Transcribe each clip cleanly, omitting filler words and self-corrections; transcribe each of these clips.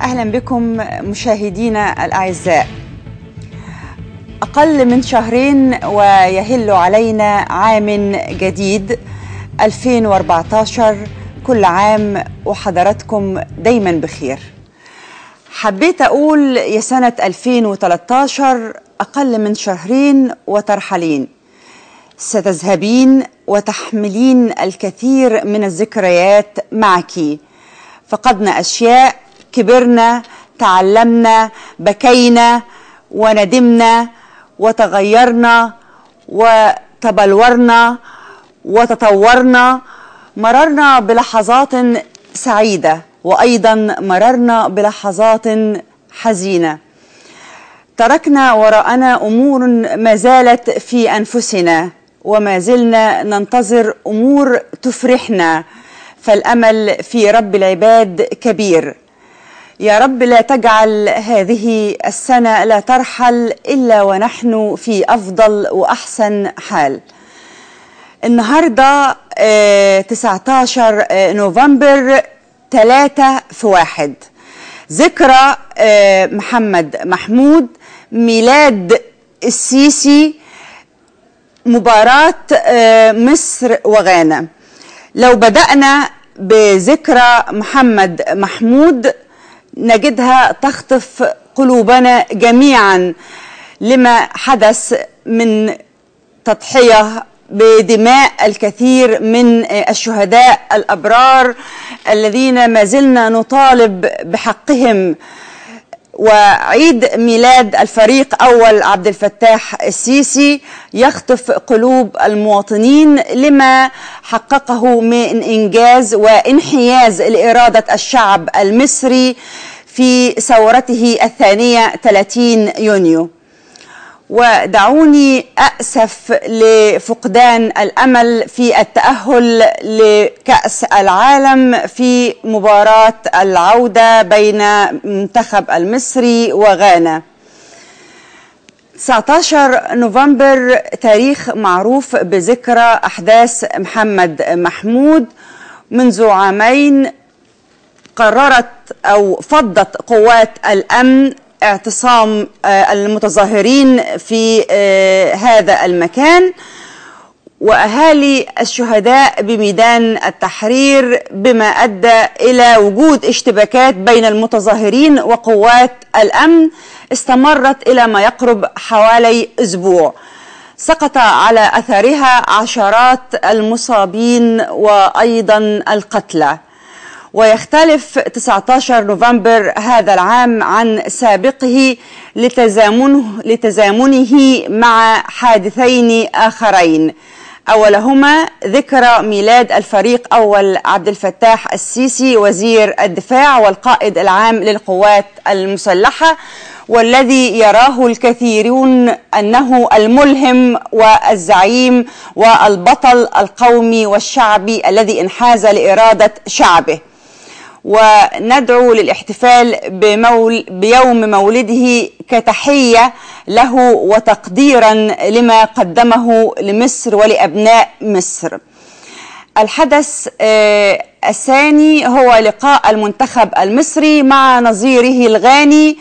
أهلا بكم مشاهدينا الأعزاء. أقل من شهرين ويهل علينا عام جديد 2014. كل عام وحضراتكم دايما بخير. حبيت أقول يا سنة 2013 أقل من شهرين وترحلين، ستذهبين وتحملين الكثير من الذكريات معك. فقدنا أشياء، كبرنا، تعلمنا، بكينا وندمنا وتغيرنا وتبلورنا وتطورنا. مررنا بلحظات سعيدة وأيضا مررنا بلحظات حزينة. تركنا وراءنا أمور ما زالت في أنفسنا، وما زلنا ننتظر أمور تفرحنا، فالأمل في رب العباد كبير. يا رب لا تجعل هذه السنة لا ترحل إلا ونحن في أفضل وأحسن حال. النهاردة 19 نوفمبر، 3 في 1، ذكرى محمد محمود، ميلاد السيسي، مباراة مصر وغانا. لو بدأنا بذكرى محمد محمود نجدها تخطف قلوبنا جميعا لما حدث من تضحية بدماء الكثير من الشهداء الأبرار الذين ما زلنا نطالب بحقهم. وعيد ميلاد الفريق أول عبد الفتاح السيسي يخطف قلوب المواطنين لما حققه من إنجاز وانحياز لإرادة الشعب المصري في ثورته الثانية 30 يونيو. ودعوني أسف لفقدان الأمل في التأهل لكأس العالم في مباراة العودة بين المنتخب المصري وغانا. 19 نوفمبر تاريخ معروف بذكرى أحداث محمد محمود. منذ عامين قررت أو فضت قوات الأمن اعتصام المتظاهرين في هذا المكان وأهالي الشهداء بميدان التحرير، بما أدى إلى وجود اشتباكات بين المتظاهرين وقوات الأمن استمرت إلى ما يقرب حوالي أسبوع. سقط على أثرها عشرات المصابين وأيضا القتلى. ويختلف 19 نوفمبر هذا العام عن سابقه لتزامنه مع حادثين آخرين، أولهما ذكرى ميلاد الفريق أول عبد الفتاح السيسي وزير الدفاع والقائد العام للقوات المسلحة، والذي يراه الكثيرون أنه الملهم والزعيم والبطل القومي والشعبي الذي انحاز لإرادة شعبه. وندعو للاحتفال بيوم مولده كتحية له وتقديرا لما قدمه لمصر ولأبناء مصر. الحدث الثاني هو لقاء المنتخب المصري مع نظيره الغاني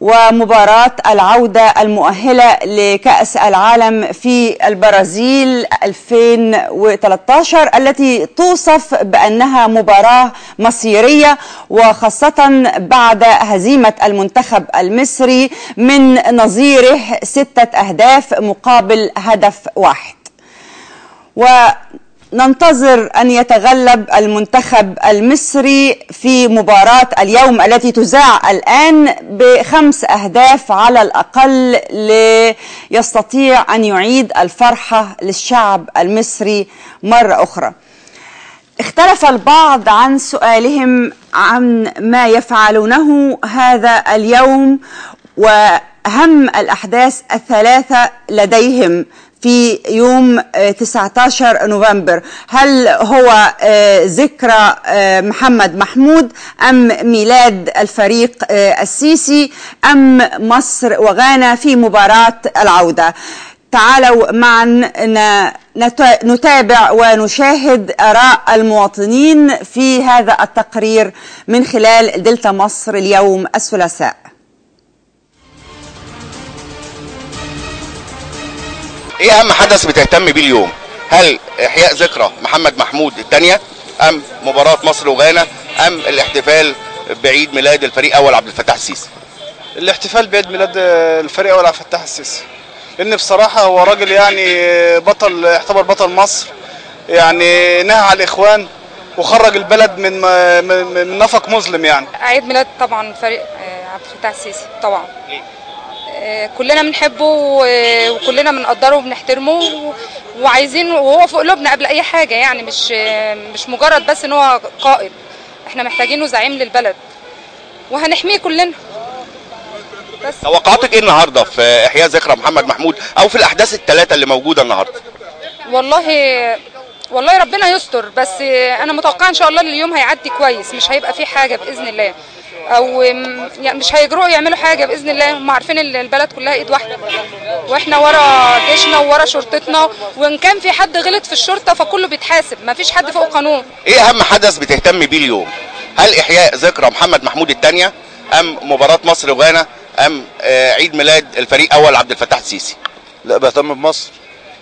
ومباراة العودة المؤهلة لكأس العالم في البرازيل 2013 التي توصف بأنها مباراة مصيرية، وخاصة بعد هزيمة المنتخب المصري من نظيره 6 أهداف مقابل هدف واحد. ننتظر أن يتغلب المنتخب المصري في مباراة اليوم التي تذاع الآن ب5 أهداف على الأقل ليستطيع أن يعيد الفرحة للشعب المصري مرة أخرى. اختلف البعض عن سؤالهم عن ما يفعلونه هذا اليوم وأهم الأحداث الثلاثة لديهم في يوم 19 نوفمبر. هل هو ذكرى محمد محمود أم ميلاد الفريق السيسي أم مصر وغانا في مباراة العودة؟ تعالوا معا نتابع ونشاهد آراء المواطنين في هذا التقرير من خلال دلتا مصر اليوم الثلاثاء. ايه اهم حدث بتهتم بيه اليوم؟ هل احياء ذكرى محمد محمود الثانية ام مباراة مصر وغانا ام الاحتفال بعيد ميلاد الفريق اول عبد الفتاح السيسي؟ الاحتفال بعيد ميلاد الفريق اول عبد الفتاح السيسي، لان بصراحة هو راجل يعني بطل، يعتبر بطل مصر، يعني نهى على الاخوان وخرج البلد من نفق مظلم. يعني عيد ميلاد طبعا فريق عبد الفتاح السيسي طبعا. كلنا بنحبه وكلنا بنقدره وبنحترمه وعايزين، وهو في قلوبنا قبل اي حاجه، يعني مش مجرد بس ان هو قائد، احنا محتاجينه زعيم للبلد وهنحميه كلنا. بس توقعاتك ايه النهارده في احياء ذكرى محمد محمود او في الاحداث الثلاثه اللي موجوده النهارده؟ والله ربنا يستر، بس انا متوقعه ان شاء الله اليوم هيعدي كويس، مش هيبقى فيه حاجه باذن الله، او يعني مش هيجرؤوا يعملوا حاجه باذن الله. هم عارفين البلد كلها ايد واحده، واحنا ورا جيشنا وورا شرطتنا، وان كان في حد غلط في الشرطه فكله بيتحاسب، ما فيش حد فوق قانون. ايه اهم حدث بتهتم بيه اليوم؟ هل احياء ذكرى محمد محمود الثانية ام مباراة مصر وغانا ام عيد ميلاد الفريق اول عبد الفتاح السيسي؟ لا، بهتم بمصر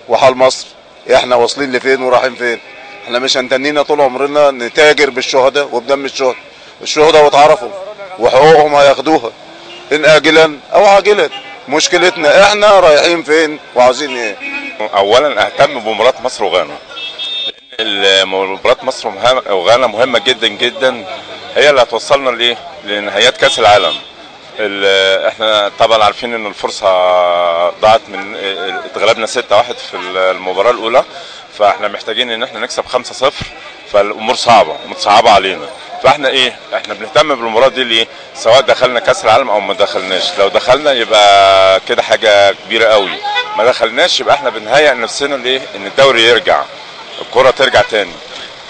وحال مصر، احنا واصلين لفين ورايحين فين. احنا مش هنتنينا طول عمرنا نتاجر بالشهداء وبدم الشهداء واتعرفوا وحقوقهم هياخدوها ان اجلا او عاجلا. مشكلتنا احنا رايحين فين وعاوزين ايه. اولا اهتم بمباراه مصر وغانا، لان مباراه مصر وغانا مهمه جدا جدا، هي اللي هتوصلنا لايه؟ لنهايات كاس العالم. احنا طبعا عارفين ان الفرصه ضاعت من اتغلبنا 6-1 في المباراه الاولى، فاحنا محتاجين ان احنا نكسب 5-0، فالامور صعبه متصعبه علينا. فاحنا احنا بنهتم بالمباراه دي ليه؟ سواء دخلنا كاس العالم او ما دخلناش. لو دخلنا يبقى كده حاجه كبيره قوي، ما دخلناش يبقى احنا بنهيئ نفسنا ليه؟ ان الدوري يرجع، الكره ترجع تاني.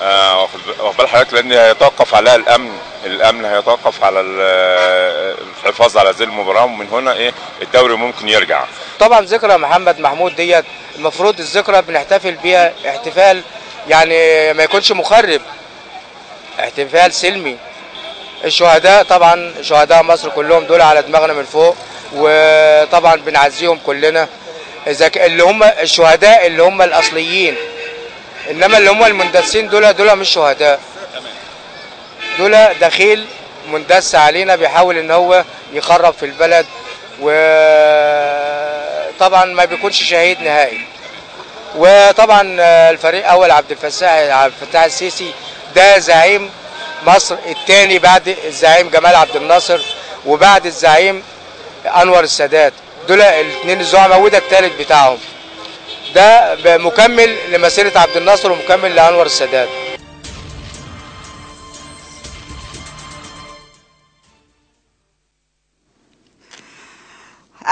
واخد بال حضرتك؟ لان هيتوقف عليها الامن هيتوقف على الحفاظ على هذه المباراه، ومن هنا الدوري ممكن يرجع. طبعا ذكرى محمد محمود ديت المفروض الذكرى بنحتفل بيها احتفال يعني ما يكونش مخرب، احتفال سلمي. الشهداء طبعا، شهداء مصر كلهم دول على دماغنا من فوق، وطبعا بنعزيهم كلنا، اللي هم الشهداء اللي هم الاصليين، انما اللي هم المندسين دول مش شهداء، دول دخيل مندس علينا بيحاول ان هو يخرب في البلد، وطبعا ما بيكونش شهيد نهائي. وطبعا الفريق اول عبد الفتاح السيسي ده زعيم مصر الثاني بعد الزعيم جمال عبد الناصر وبعد الزعيم انور السادات، دول الاثنين الزعماء، وده الثالث بتاعهم، ده مكمل لمسيره عبد الناصر ومكمل لانور السادات.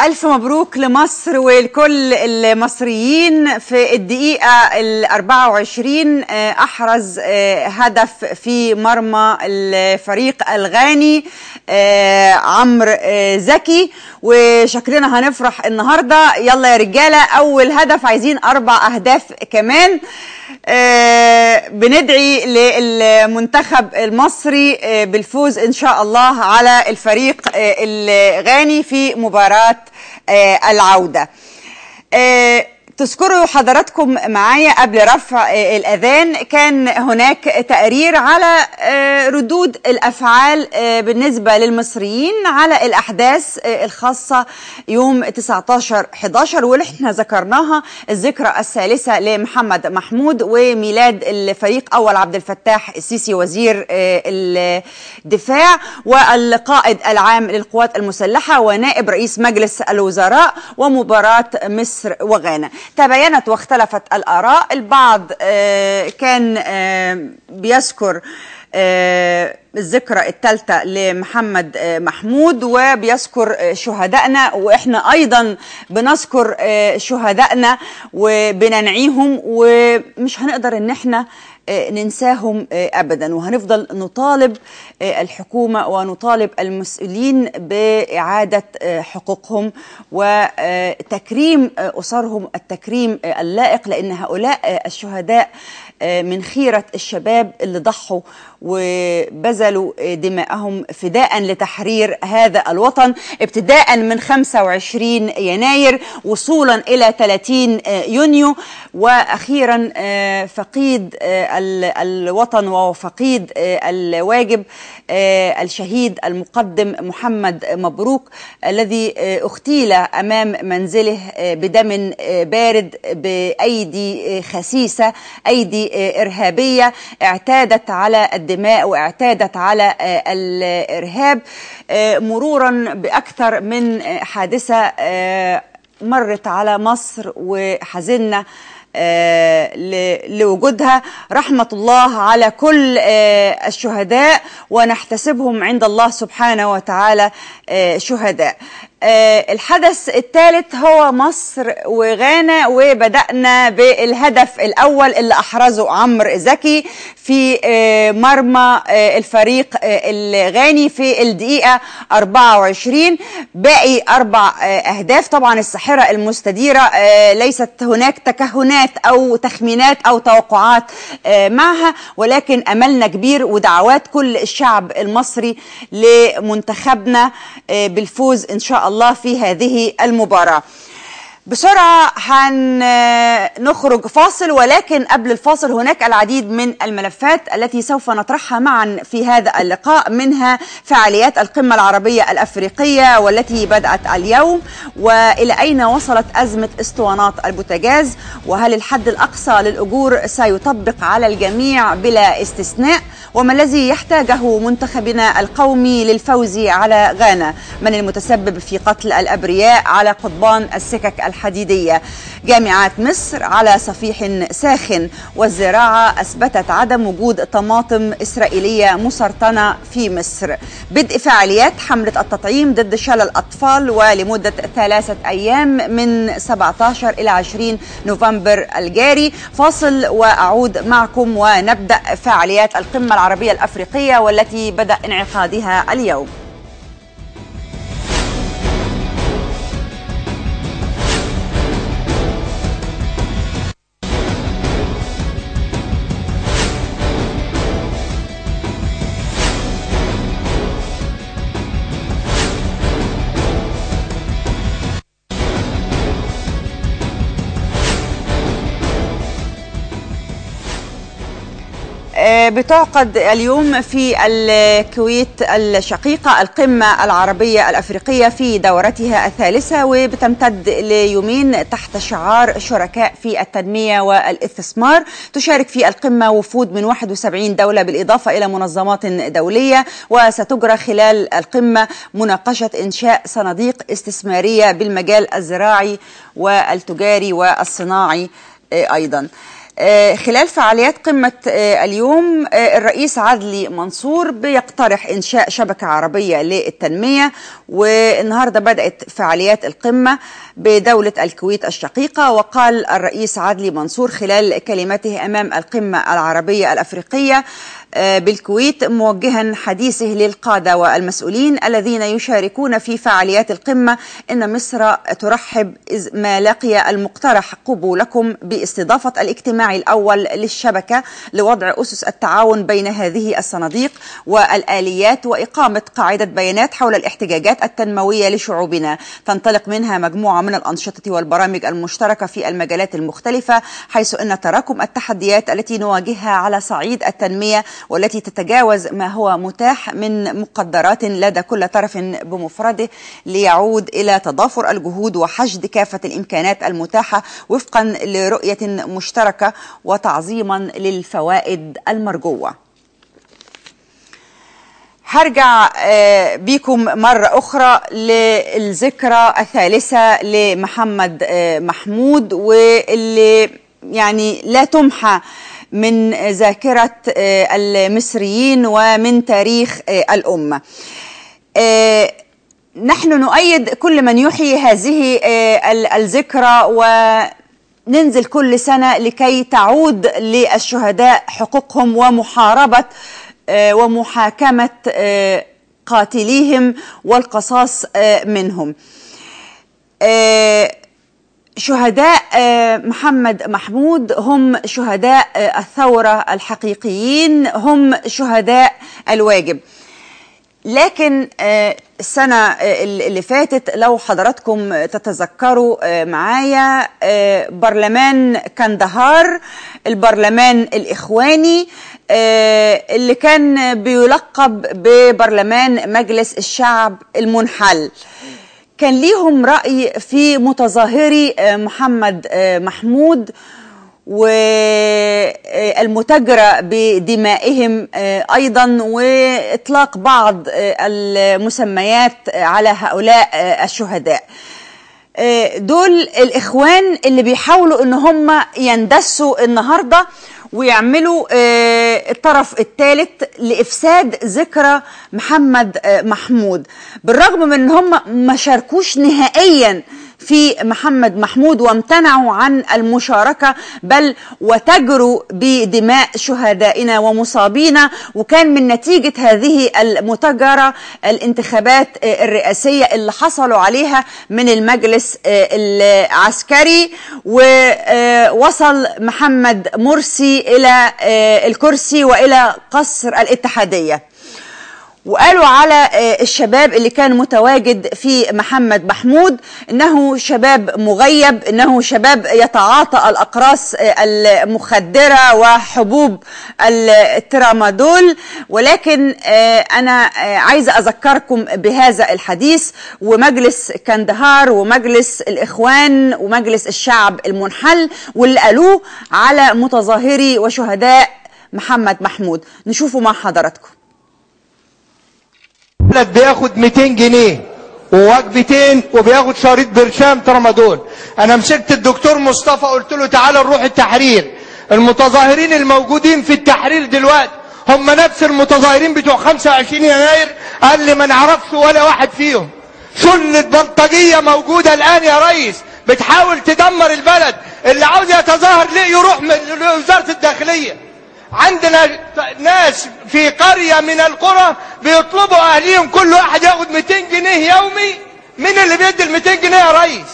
ألف مبروك لمصر ولكل المصريين. في الدقيقة 24 أحرز هدف في مرمى الفريق الغاني عمرو زكي، وشكلنا هنفرح النهاردة. يلا يا رجالة، أول هدف عايزين 4 أهداف كمان. بندعي للمنتخب المصري بالفوز إن شاء الله على الفريق الغاني في مباراة العودة. تذكروا حضراتكم معايا قبل رفع الأذان كان هناك تقرير على ردود الأفعال بالنسبة للمصريين على الأحداث الخاصة يوم 19/11 واللي احنا ذكرناها، الذكرى الثالثة لمحمد محمود وميلاد الفريق أول عبد الفتاح السيسي وزير الدفاع والقائد العام للقوات المسلحة ونائب رئيس مجلس الوزراء ومباراة مصر وغانا. تباينت واختلفت الآراء، البعض كان بيذكر الذكرى الثالثة لمحمد محمود وبيذكر شهدائنا، وإحنا أيضا بنذكر شهدائنا وبننعيهم، ومش هنقدر إن إحنا ننساهم أبدا، وهنفضل نطالب الحكومة ونطالب المسؤولين بإعادة حقوقهم وتكريم أسرهم التكريم اللائق، لأن هؤلاء الشهداء من خيرة الشباب اللي ضحوا وبذلوا دماءهم فداء لتحرير هذا الوطن، ابتداء من 25 يناير وصولا إلى 30 يونيو، وأخيرا فقيد الوطن وفقيد الواجب الشهيد المقدم محمد مبروك الذي اغتيل أمام منزله بدم بارد بأيدي خسيسة، أيدي إرهابية اعتادت على الدماء واعتادت على الإرهاب، مرورا بأكثر من حادثة مرت على مصر وحزننا لوجودها. رحمة الله على كل الشهداء ونحتسبهم عند الله سبحانه وتعالى شهداء. الحدث الثالث هو مصر وغانا، وبدأنا بالهدف الأول اللي أحرزه عمرو زكي في مرمى الفريق الغاني في الدقيقة 24. باقي 4 أهداف. طبعا الساحرة المستديرة ليست هناك تكهنات أو تخمينات أو توقعات معها، ولكن أملنا كبير ودعوات كل الشعب المصري لمنتخبنا بالفوز إن شاء الله في هذه المباراة. بسرعة هنخرج فاصل، ولكن قبل الفاصل هناك العديد من الملفات التي سوف نطرحها معا في هذا اللقاء، منها فعاليات القمة العربية الأفريقية والتي بدأت اليوم، وإلى أين وصلت أزمة اسطوانات البوتاجاز، وهل الحد الأقصى للأجور سيطبق على الجميع بلا استثناء، وما الذي يحتاجه منتخبنا القومي للفوز على غانا، من المتسبب في قتل الأبرياء على قضبان السكك الحديدية، جامعات مصر على صفيح ساخن، والزراعة أثبتت عدم وجود طماطم إسرائيلية مسرطنة في مصر، بدء فعاليات حملة التطعيم ضد شلل الأطفال ولمدة 3 أيام من 17 إلى 20 نوفمبر الجاري. فاصل وأعود معكم ونبدأ فعاليات القمة العربية الأفريقية والتي بدأ انعقادها اليوم. بتعقد اليوم في الكويت الشقيقة القمة العربية الأفريقية في دورتها الثالثة، وبتمتد ليومين تحت شعار شركاء في التنمية والاستثمار. تشارك في القمة وفود من 71 دولة بالإضافة إلى منظمات دولية، وستجرى خلال القمة مناقشة إنشاء صناديق استثمارية بالمجال الزراعي والتجاري والصناعي أيضا. خلال فعاليات قمة اليوم الرئيس عدلي منصور بيقترح إنشاء شبكة عربية للتنمية، والنهاردة بدأت فعاليات القمة بدولة الكويت الشقيقة. وقال الرئيس عدلي منصور خلال كلمته أمام القمة العربية الأفريقية بالكويت موجها حديثه للقادة والمسؤولين الذين يشاركون في فعاليات القمة إن مصر ترحب إذ ما لقي المقترح قبولكم باستضافة الاجتماع الأول للشبكة لوضع أسس التعاون بين هذه الصناديق والآليات وإقامة قاعدة بيانات حول الاحتياجات التنموية لشعوبنا تنطلق منها مجموعة من الأنشطة والبرامج المشتركة في المجالات المختلفة، حيث أن تراكم التحديات التي نواجهها على صعيد التنمية والتي تتجاوز ما هو متاح من مقدرات لدى كل طرف بمفرده ليعود إلى تضافر الجهود وحشد كافة الإمكانات المتاحة وفقا لرؤية مشتركة وتعظيما للفوائد المرجوة. هرجع بيكم مرة أخرى للذكرى الثالثة لمحمد محمود، واللي يعني لا تمحى من ذاكرة المصريين ومن تاريخ الأمة. نحن نؤيد كل من يحيي هذه الذكرى ننزل كل سنة لكي تعود للشهداء حقوقهم ومحاربة ومحاكمة قاتليهم والقصاص منهم. شهداء محمد محمود هم شهداء الثورة الحقيقيين، هم شهداء الواجب. لكن السنة اللي فاتت لو حضراتكم تتذكروا معايا برلمان كندهار، البرلمان الإخواني اللي كان بيلقب ببرلمان مجلس الشعب المنحل، كان ليهم رأي في متظاهري محمد محمود والمتاجرة بدمائهم أيضا، وإطلاق بعض المسميات على هؤلاء الشهداء. دول الإخوان اللي بيحاولوا إن هم يندسوا النهاردة ويعملوا الطرف الثالث لإفساد ذكرى محمد محمود، بالرغم من ان هم ما شاركوش نهائيا في محمد محمود وامتنعوا عن المشاركة، بل وتجروا بدماء شهدائنا ومصابينا. وكان من نتيجة هذه المتاجرة الانتخابات الرئاسية اللي حصلوا عليها من المجلس العسكري، ووصل محمد مرسي إلى الكرسي وإلى قصر الاتحادية. وقالوا على الشباب اللي كان متواجد في محمد محمود إنه شباب مغيب، إنه شباب يتعاطى الأقراص المخدرة وحبوب الترامادول. ولكن أنا عايزة أذكركم بهذا الحديث، ومجلس كندهار ومجلس الإخوان ومجلس الشعب المنحل واللي قالوه على متظاهري وشهداء محمد محمود. نشوفوا مع حضراتكم. البلد بياخد 200 جنيه ووجبتين وبياخد شريط برشام ترامادول. انا مسكت الدكتور مصطفى قلت له تعالى نروح التحرير. المتظاهرين الموجودين في التحرير دلوقتي هم نفس المتظاهرين بتوع 25 يناير، قال لي ما نعرفش ولا واحد فيهم. سلة بلطجية موجودة الآن يا ريس بتحاول تدمر البلد. اللي عاوز يتظاهر ليه يروح لوزارة الداخلية. عندنا ناس في قرية من القرى بيطلبوا أهليهم كل واحد ياخد 200 جنيه يومي. مين اللي بيدي ال 200 جنيه يا ريس؟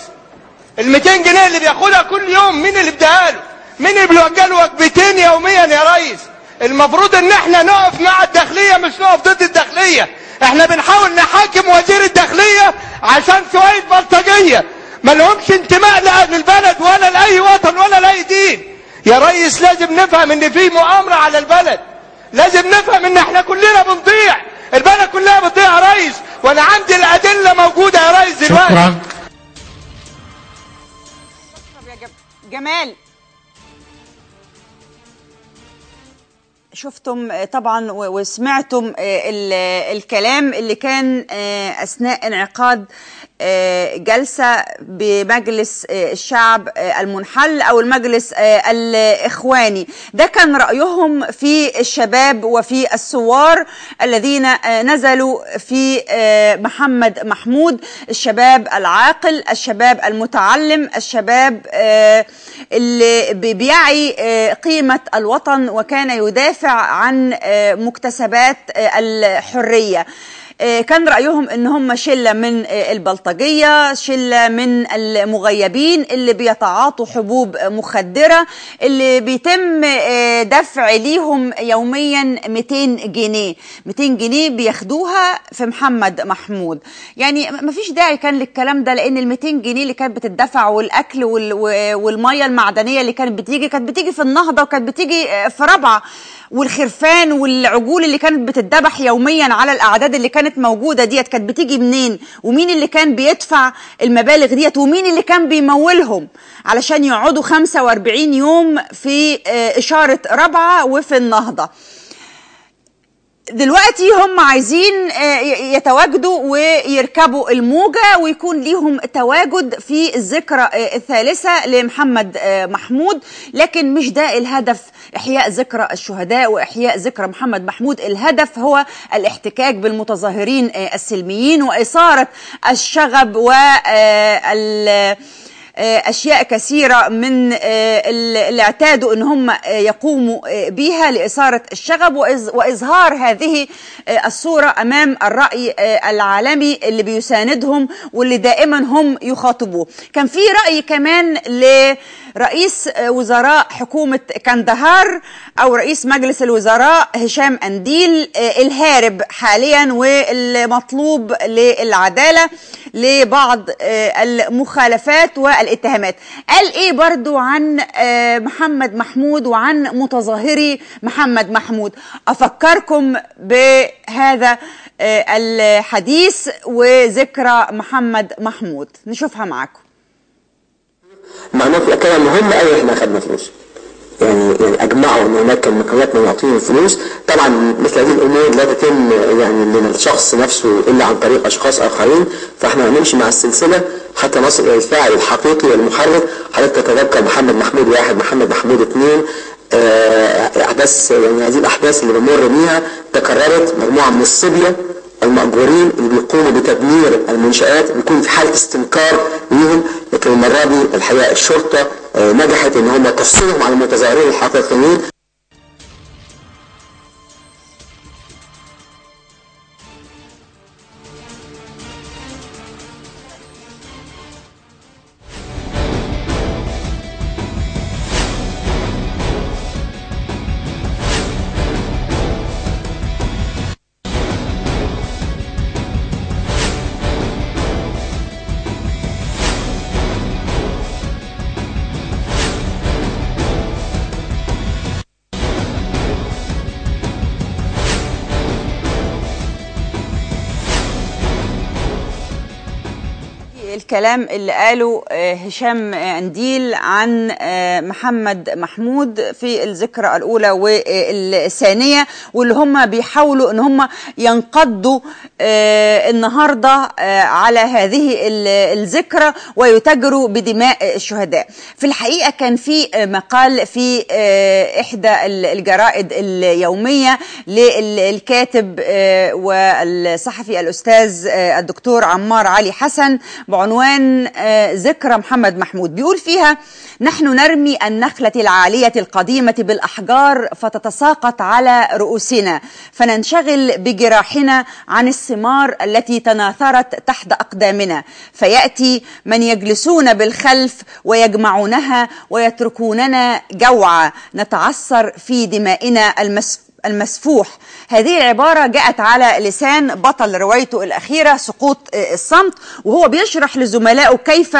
ال 200 جنيه اللي بياخدها كل يوم مين اللي بيديها له؟ مين اللي بيوجه له وجبتين يوميا يا ريس؟ المفروض ان احنا نقف مع الداخلية مش نقف ضد الداخلية. احنا بنحاول نحاكم وزير الداخلية عشان شوية بلطجية ما لهمش انتماء للبلد ولا لأي وطن ولا لأي دين. يا ريس لازم نفهم ان في مؤامرة على البلد، لازم نفهم ان احنا كلنا بنضيع، البلد كلها بتضيع يا ريس، وانا عندي الادلة موجودة يا ريس دلوقتي. شكرا يا جمال. شفتم طبعا وسمعتم الكلام اللي كان أثناء انعقاد جلسة بمجلس الشعب المنحل أو المجلس الإخواني. ده كان رأيهم في الشباب وفي الثوار الذين نزلوا في محمد محمود، الشباب العاقل، الشباب المتعلم، الشباب اللي بيعي قيمة الوطن وكان يدافع عن مكتسبات الحرية. كان رأيهم ان هم شلة من البلطجية، شلة من المغيبين اللي بيتعاطوا حبوب مخدرة، اللي بيتم دفع ليهم يوميا 200 جنيه 200 جنيه بياخدوها في محمد محمود. يعني مفيش داعي كان للكلام ده، لان ال 200 جنيه اللي كانت بتدفع والاكل والمية المعدنية اللي كانت بتيجي في النهضة وكانت بتيجي في رابعة، والخرفان والعجول اللي كانت بتتذبح يوميا على الاعداد اللي كانت موجوده ديت كانت بتيجي منين؟ ومين اللي كان بيدفع المبالغ ديت؟ ومين اللي كان بيمولهم علشان يقعدوا 45 يوم في اشاره رابعه وفي النهضه؟ دلوقتي هم عايزين يتواجدوا ويركبوا الموجة ويكون ليهم تواجد في الذكرى الثالثة لمحمد محمود، لكن مش ده الهدف. إحياء ذكرى الشهداء وإحياء ذكرى محمد محمود، الهدف هو الاحتكاك بالمتظاهرين السلميين وإثارة الشغب أشياء كثيرة من اللي اعتادوا أن هم يقوموا بيها لإثارة الشغب وإظهار هذه الصورة أمام الرأي العالمي اللي بيساندهم واللي دائما هم يخاطبوه. كان في رأي كمان لرئيس وزراء حكومة كندهار أو رئيس مجلس الوزراء هشام أنديل الهارب حاليا والمطلوب للعدالة لبعض المخالفات والاتهامات. قال ايه برضو عن محمد محمود وعن متظاهري محمد محمود؟ افكركم بهذا الحديث وذكرى محمد محمود، نشوفها معاكم. معناه في الكلام مهم قوي احنا اخذنا فلوس، يعني اجمعوا ان هناك كان مكونات من يعطيهم فلوس. طبعا مثل هذه الامور لا تتم يعني من الشخص نفسه الا عن طريق اشخاص اخرين، فاحنا هنمشي مع السلسله حتى نصل الى الفاعل الحقيقي والمحرك. حضرتك تتذكر محمد محمود 1، محمد محمود 2، احداث يعني هذه الاحداث اللي بنمر بيها تكررت. مجموعه من الصبيه المأجورين اللي بيقوموا بتدمير المنشآت بيكون في حالة استنكار ليهم، لكن المرة دي الحقيقة الشرطة نجحت ان هم تفصلهم عن المتظاهرين الحقيقيين. الكلام اللي قاله هشام أنديل عن محمد محمود في الذكرى الأولى والثانية، واللي هم بيحاولوا ان هم ينقضوا النهاردة على هذه الذكرى ويتاجروا بدماء الشهداء. في الحقيقة كان في مقال في إحدى الجرائد اليومية للكاتب والصحفي الأستاذ الدكتور عمار علي حسن بعنوان ذكرى محمد محمود. بيقول فيها: نحن نرمي النخلة العالية القديمة بالأحجار فتتساقط على رؤوسنا، فننشغل بجراحنا عن الثمار التي تناثرت تحت أقدامنا، فيأتي من يجلسون بالخلف ويجمعونها ويتركوننا جوعا نتعثر في دمائنا المسفوح. هذه العبارة جاءت على لسان بطل روايته الأخيرة سقوط الصمت، وهو بيشرح لزملائه كيف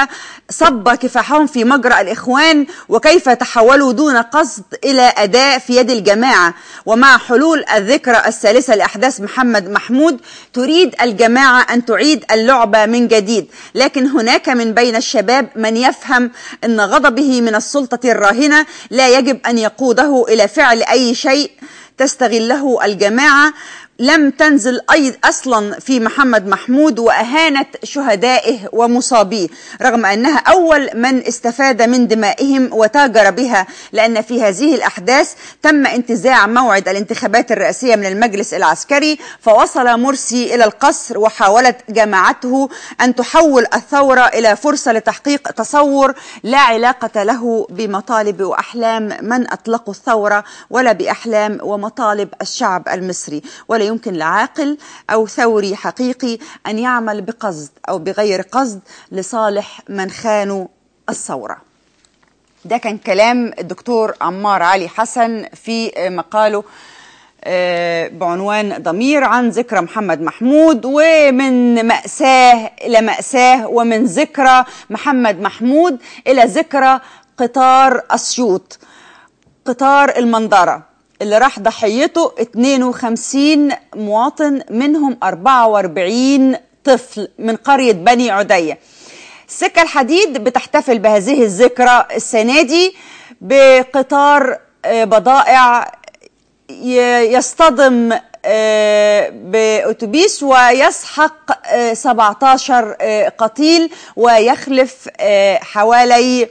صب كفاحهم في مجرى الإخوان وكيف تحولوا دون قصد إلى أداة في يد الجماعة. ومع حلول الذكرى الثالثة لأحداث محمد محمود تريد الجماعة أن تعيد اللعبة من جديد، لكن هناك من بين الشباب من يفهم أن غضبه من السلطة الراهنة لا يجب أن يقوده إلى فعل أي شيء تستغله الجماعة. لم تنزل أصلا في محمد محمود وأهانت شهدائه ومصابيه، رغم أنها أول من استفاد من دمائهم وتاجر بها، لأن في هذه الأحداث تم انتزاع موعد الانتخابات الرئاسية من المجلس العسكري، فوصل مرسي إلى القصر وحاولت جماعته أن تحول الثورة إلى فرصة لتحقيق تصور لا علاقة له بمطالب وأحلام من أطلقوا الثورة ولا بأحلام ومطالب الشعب المصري. ولا يمكن لعاقل أو ثوري حقيقي أن يعمل بقصد أو بغير قصد لصالح من خانوا الثورة. ده كان كلام الدكتور عمار علي حسن في مقاله بعنوان ضمير عن ذكرى محمد محمود. ومن مأساة إلى مأساة، ومن ذكرى محمد محمود إلى ذكرى قطار أسيوط، قطار المنظرة اللي راح ضحيته 52 مواطن، منهم 44 طفل من قرية بني عدية. السكة الحديد بتحتفل بهذه الذكرى السنة دي بقطار بضائع يصطدم بأتوبيس ويسحق 17 قتيل ويخلف حوالي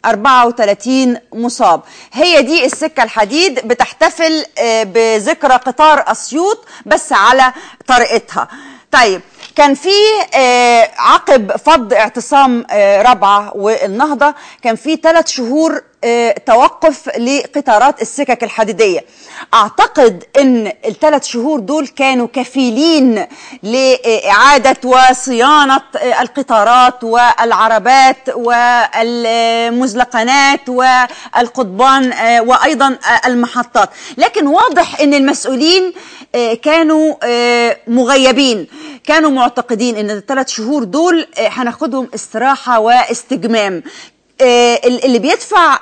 34 مصاب. هي دي السكة الحديد بتحتفل بذكرى قطار أسيوط بس على طريقتها. طيب، كان في عقب فض اعتصام رابعة والنهضة كان في 3 شهور توقف لقطارات السكك الحديدية. أعتقد أن ال3 شهور دول كانوا كفيلين لإعادة وصيانة القطارات والعربات والمزلقنات والقضبان وأيضا المحطات، لكن واضح أن المسؤولين كانوا مغيبين، كانوا معتقدين أن ال3 شهور دول هناخدهم استراحة واستجمام. اللي بيدفع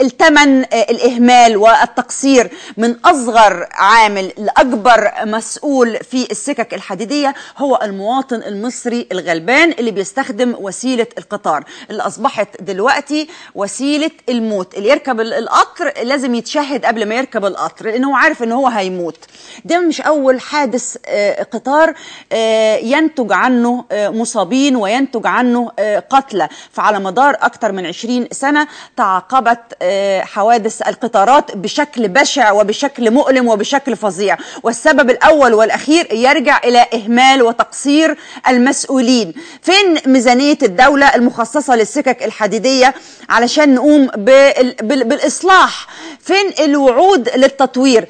الثمن الإهمال والتقصير من أصغر عامل لأكبر مسؤول في السكك الحديدية هو المواطن المصري الغلبان اللي بيستخدم وسيلة القطار اللي أصبحت دلوقتي وسيلة الموت. اللي يركب القطر لازم يتشهد قبل ما يركب القطر لأنه عارف أنه هو هيموت. ده مش أول حادث قطار ينتج عنه مصابين وينتج عنه قتلى، فعلى مدار أكثر من 20 سنة تعاقبت حوادث القطارات بشكل بشع وبشكل مؤلم وبشكل فظيع، والسبب الأول والأخير يرجع إلى إهمال وتقصير المسؤولين. فين ميزانية الدولة المخصصة للسكك الحديدية علشان نقوم بالإصلاح؟ فين الوعود للتطوير؟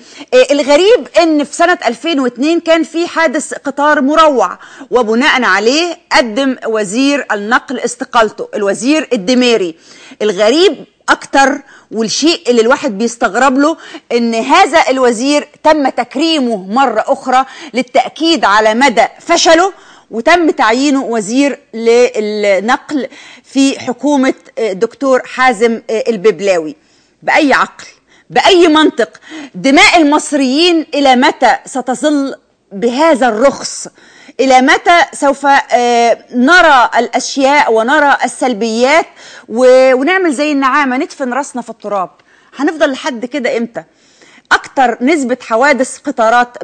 الغريب إن في سنة 2002 كان في حادث قطار مروع وبناء عليه قدم وزير النقل استقالته، الوزير الدميري. الغريب أكتر والشيء اللي الواحد بيستغرب له إن هذا الوزير تم تكريمه مرة أخرى للتأكيد على مدى فشله، وتم تعيينه وزير للنقل في حكومة دكتور حازم الببلاوي. بأي عقل؟ بأي منطق؟ دماء المصريين إلى متى ستظل بهذا الرخص؟ إلى متى سوف نرى الأشياء ونرى السلبيات ونعمل زي النعامة ندفن رأسنا في التراب؟ هنفضل لحد كده إمتى؟ أكتر نسبة حوادث قطارات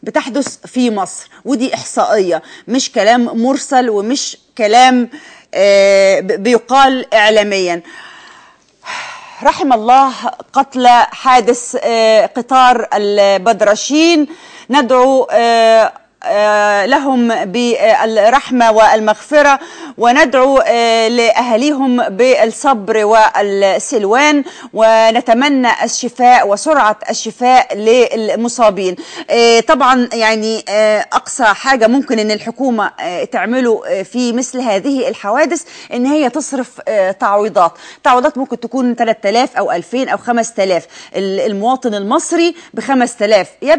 بتحدث في مصر، ودي إحصائية مش كلام مرسل ومش كلام بيقال إعلاميا. رحم الله قتلى حادث قطار البدرشين، ندعو لهم بالرحمة والمغفرة وندعو لأهاليهم بالصبر والسلوان ونتمنى الشفاء وسرعة الشفاء للمصابين. طبعا يعني أقصى حاجة ممكن أن الحكومة تعمله في مثل هذه الحوادث أن هي تصرف تعويضات ممكن تكون 3000 أو 2000 أو 5000. المواطن المصري ب5000 يا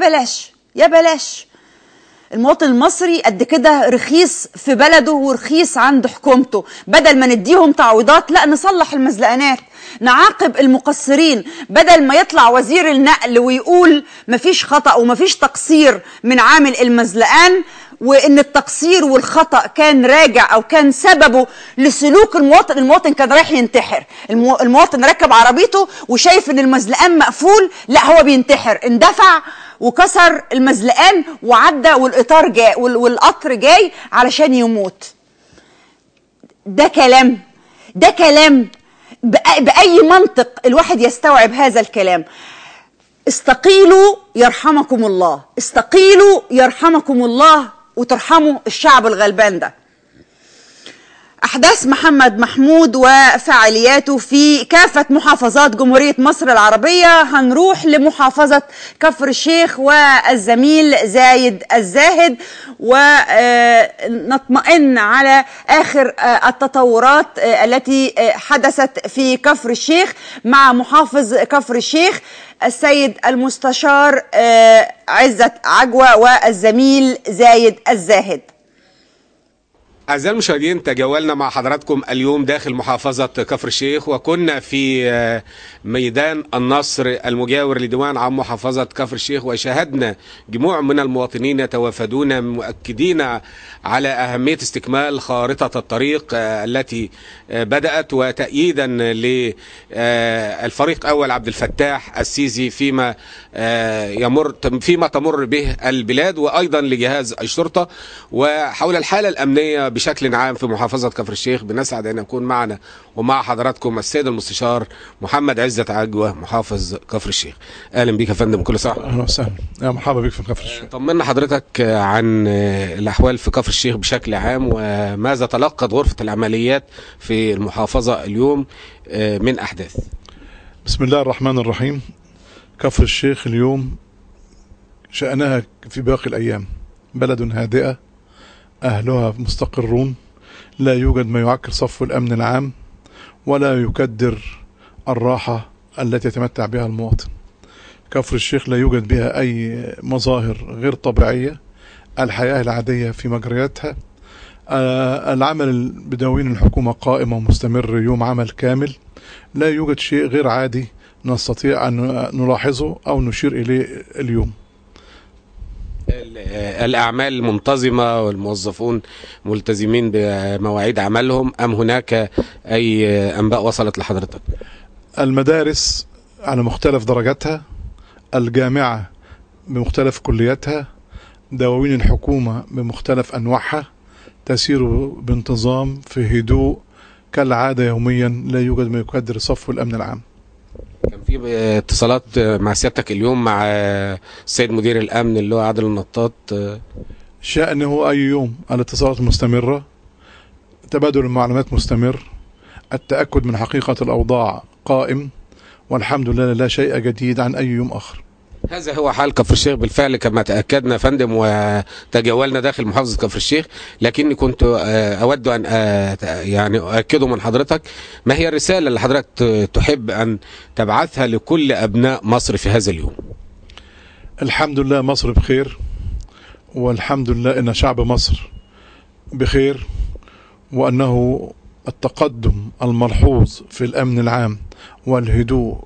بلاش. المواطن المصري قد كده رخيص في بلده ورخيص عند حكومته، بدل ما نديهم تعويضات لا نصلح المزلقنات، نعاقب المقصرين، بدل ما يطلع وزير النقل ويقول مفيش خطأ ومفيش تقصير من عامل المزلقان وإن التقصير والخطأ كان راجع أو كان سببه لسلوك المواطن كان رايح ينتحر. المواطن ركب عربيته وشايف إن المزلقان مقفول، لا هو بينتحر، اندفع وكسر المزلقان وعدى والقطار جاي والقطر جاي علشان يموت. ده كلام بأي منطق الواحد يستوعب هذا الكلام؟ استقيلوا يرحمكم الله وترحموا الشعب الغلبان ده. أحداث محمد محمود وفعالياته في كافة محافظات جمهورية مصر العربية. هنروح لمحافظة كفر الشيخ والزميل زايد الزاهد ونطمئن على آخر التطورات التي حدثت في كفر الشيخ مع محافظ كفر الشيخ السيد المستشار عزت عجوة والزميل زايد الزاهد. أعزائي المشاهدين، تجولنا مع حضراتكم اليوم داخل محافظة كفر الشيخ، وكنا في ميدان النصر المجاور لديوان عام محافظة كفر الشيخ، وشاهدنا جموع من المواطنين يتوافدون مؤكدين على أهمية استكمال خارطة الطريق التي بدأت، وتأييدا للفريق أول عبد الفتاح السيسي فيما تمر به البلاد، وأيضا لجهاز الشرطة، وحول الحالة الأمنية وبشكل عام في محافظة كفر الشيخ. بنسعد أن يكون معنا ومع حضراتكم السيد المستشار محمد عزت عجوة محافظ كفر الشيخ. أهلا بيك يا فندم، كل صحة. أهلا وسهلا، يا مرحبا بك في كفر الشيخ. طمنا حضرتك عن الأحوال في كفر الشيخ بشكل عام، وماذا تلقت غرفة العمليات في المحافظة اليوم من أحداث؟ بسم الله الرحمن الرحيم. كفر الشيخ اليوم شأنها في باقي الأيام، بلد هادئة أهلها مستقرون، لا يوجد ما يعكر صفو الأمن العام ولا يكدر الراحة التي يتمتع بها المواطن. كفر الشيخ لا يوجد بها أي مظاهر غير طبيعية، الحياة العادية في مجرياتها. العمل بدواوين الحكومة قائم ومستمر، يوم عمل كامل، لا يوجد شيء غير عادي نستطيع أن نلاحظه أو نشير إليه اليوم. الأعمال منتظمة والموظفون ملتزمين بمواعيد عملهم، أم هناك أي أنباء وصلت لحضرتك؟ المدارس على مختلف درجاتها، الجامعة بمختلف كلياتها، دواوين الحكومة بمختلف أنواعها تسير بانتظام في هدوء كالعادة يوميا، لا يوجد ما يكدر صفو الأمن العام. كان في اتصالات مع سيادتك اليوم مع السيد مدير الأمن اللي هو عادل النطاط؟ شأنه أي يوم الاتصالات مستمرة، تبادل المعلومات مستمر، التأكد من حقيقة الأوضاع قائم، والحمد لله لا شيء جديد عن أي يوم آخر. هذا هو حال كفر الشيخ بالفعل كما تأكدنا فندم وتجولنا داخل محافظة كفر الشيخ، لكني كنت أود أن يعني أؤكده من حضرتك، ما هي الرسالة اللي حضرتك تحب أن تبعثها لكل أبناء مصر في هذا اليوم؟ الحمد لله مصر بخير، والحمد لله أن شعب مصر بخير، وأنه التقدم الملحوظ في الأمن العام والهدوء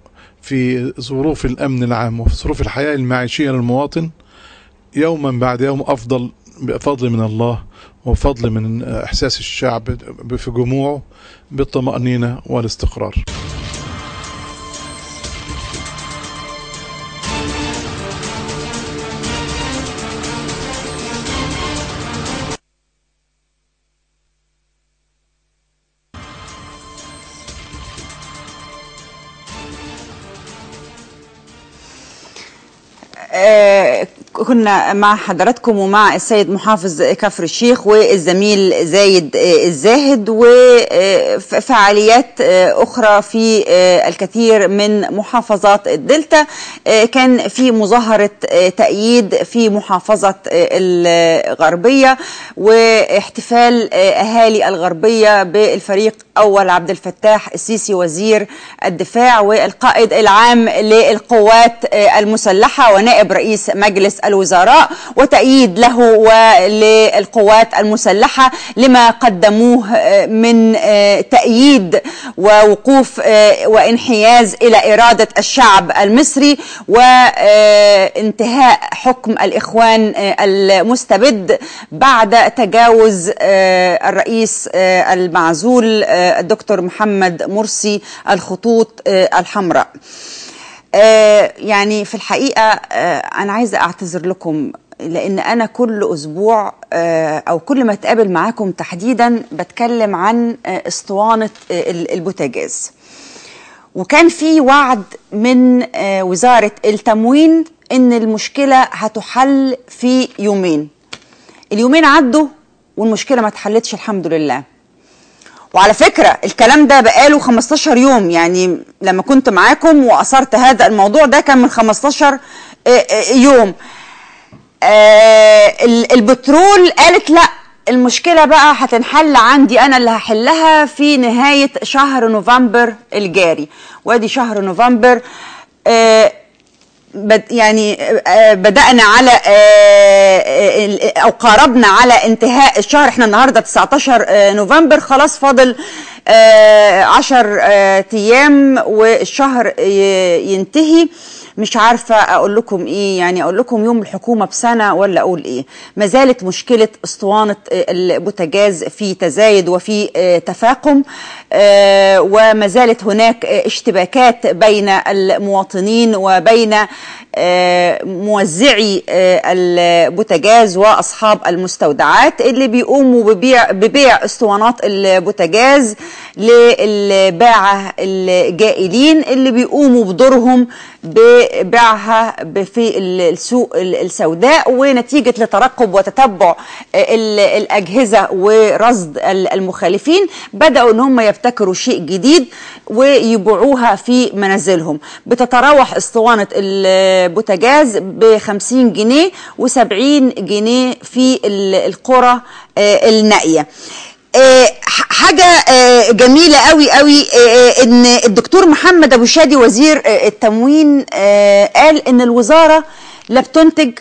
في ظروف الأمن العام وفي ظروف الحياة المعيشية للمواطن يوما بعد يوم أفضل، بفضل من الله وفضل من إحساس الشعب في جموعه بالطمأنينة والاستقرار. كنا مع حضراتكم ومع السيد محافظ كفر الشيخ والزميل زايد الزاهد، وفعاليات أخرى في الكثير من محافظات الدلتا. كان في مظاهرة تأييد في محافظة الغربية، واحتفال أهالي الغربية بالفريق أول عبد الفتاح السيسي وزير الدفاع والقائد العام للقوات المسلحة ونائب رئيس مجلس الوزراء، وتأييد له وللقوات المسلحة لما قدموه من تأييد ووقوف وانحياز إلى إرادة الشعب المصري وانتهاء حكم الإخوان المستبد بعد تجاوز الرئيس المعزول الدكتور محمد مرسي الخطوط الحمراء. يعني في الحقيقة أنا عايزة أعتذر لكم، لأن أنا كل أسبوع أو كل ما أتقابل معاكم تحديدا بتكلم عن اسطوانة البوتاجاز، وكان في وعد من وزارة التموين إن المشكلة هتحل في يومين. اليومين عدوا والمشكلة ما اتحلتش الحمد لله. وعلى فكرة الكلام ده بقاله 15 يوم، يعني لما كنت معاكم وأثرت هذا الموضوع ده كان من 15 يوم. البترول قالت لا، المشكلة بقى هتنحل عندي أنا اللي هحلها في نهاية شهر نوفمبر الجاري. وادي شهر نوفمبر يعني بدأنا على أو قاربنا على انتهاء الشهر. احنا النهاردة 19 نوفمبر، خلاص فاضل 10 أيام والشهر ينتهي. مش عارفة أقول لكم إيه، يعني أقول لكم يوم الحكومة بسنة ولا أقول إيه. ما زالت مشكلة اسطوانة البوتاجاز في تزايد وفي تفاقم، وما زالت هناك اشتباكات بين المواطنين وبين موزعي البوتاجاز واصحاب المستودعات اللي بيقوموا ببيع اسطوانات البوتاجاز للباعة الجائلين اللي بيقوموا بدورهم ببيعها في السوق السوداء. ونتيجة لترقب وتتبع الأجهزة ورصد المخالفين بدأوا ان هم يبتكروا شيء جديد ويبيعوها في منازلهم. بتتراوح اسطوانة البوتاجاز ب50 جنيه و70 جنيه في القرى النائية. حاجة جميلة قوي قوي ان الدكتور محمد ابو شادي وزير التموين قال ان الوزارة لا بتنتج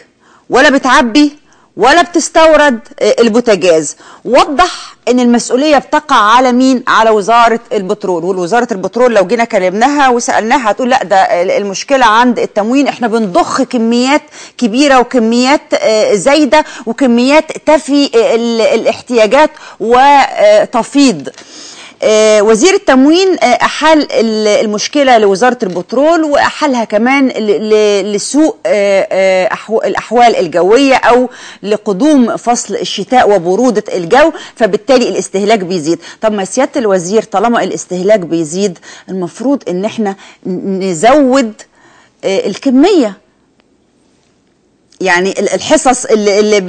ولا بتعبي ولا بتستورد البوتاجاز. وضح ان المسؤولية بتقع على مين؟ على وزارة البترول. ووزارة البترول لو جينا كلمناها وسألناها هتقول لا ده المشكلة عند التموين، احنا بنضخ كميات كبيرة وكميات زايدة وكميات تفي الاحتياجات وتفيض. وزير التموين أحال المشكلة لوزارة البترول وأحالها كمان لسوء الأحوال الجوية أو لقدوم فصل الشتاء وبرودة الجو، فبالتالي الاستهلاك بيزيد. طب ما سيادة الوزير طالما الاستهلاك بيزيد المفروض ان احنا نزود الكمية، يعني الحصص اللي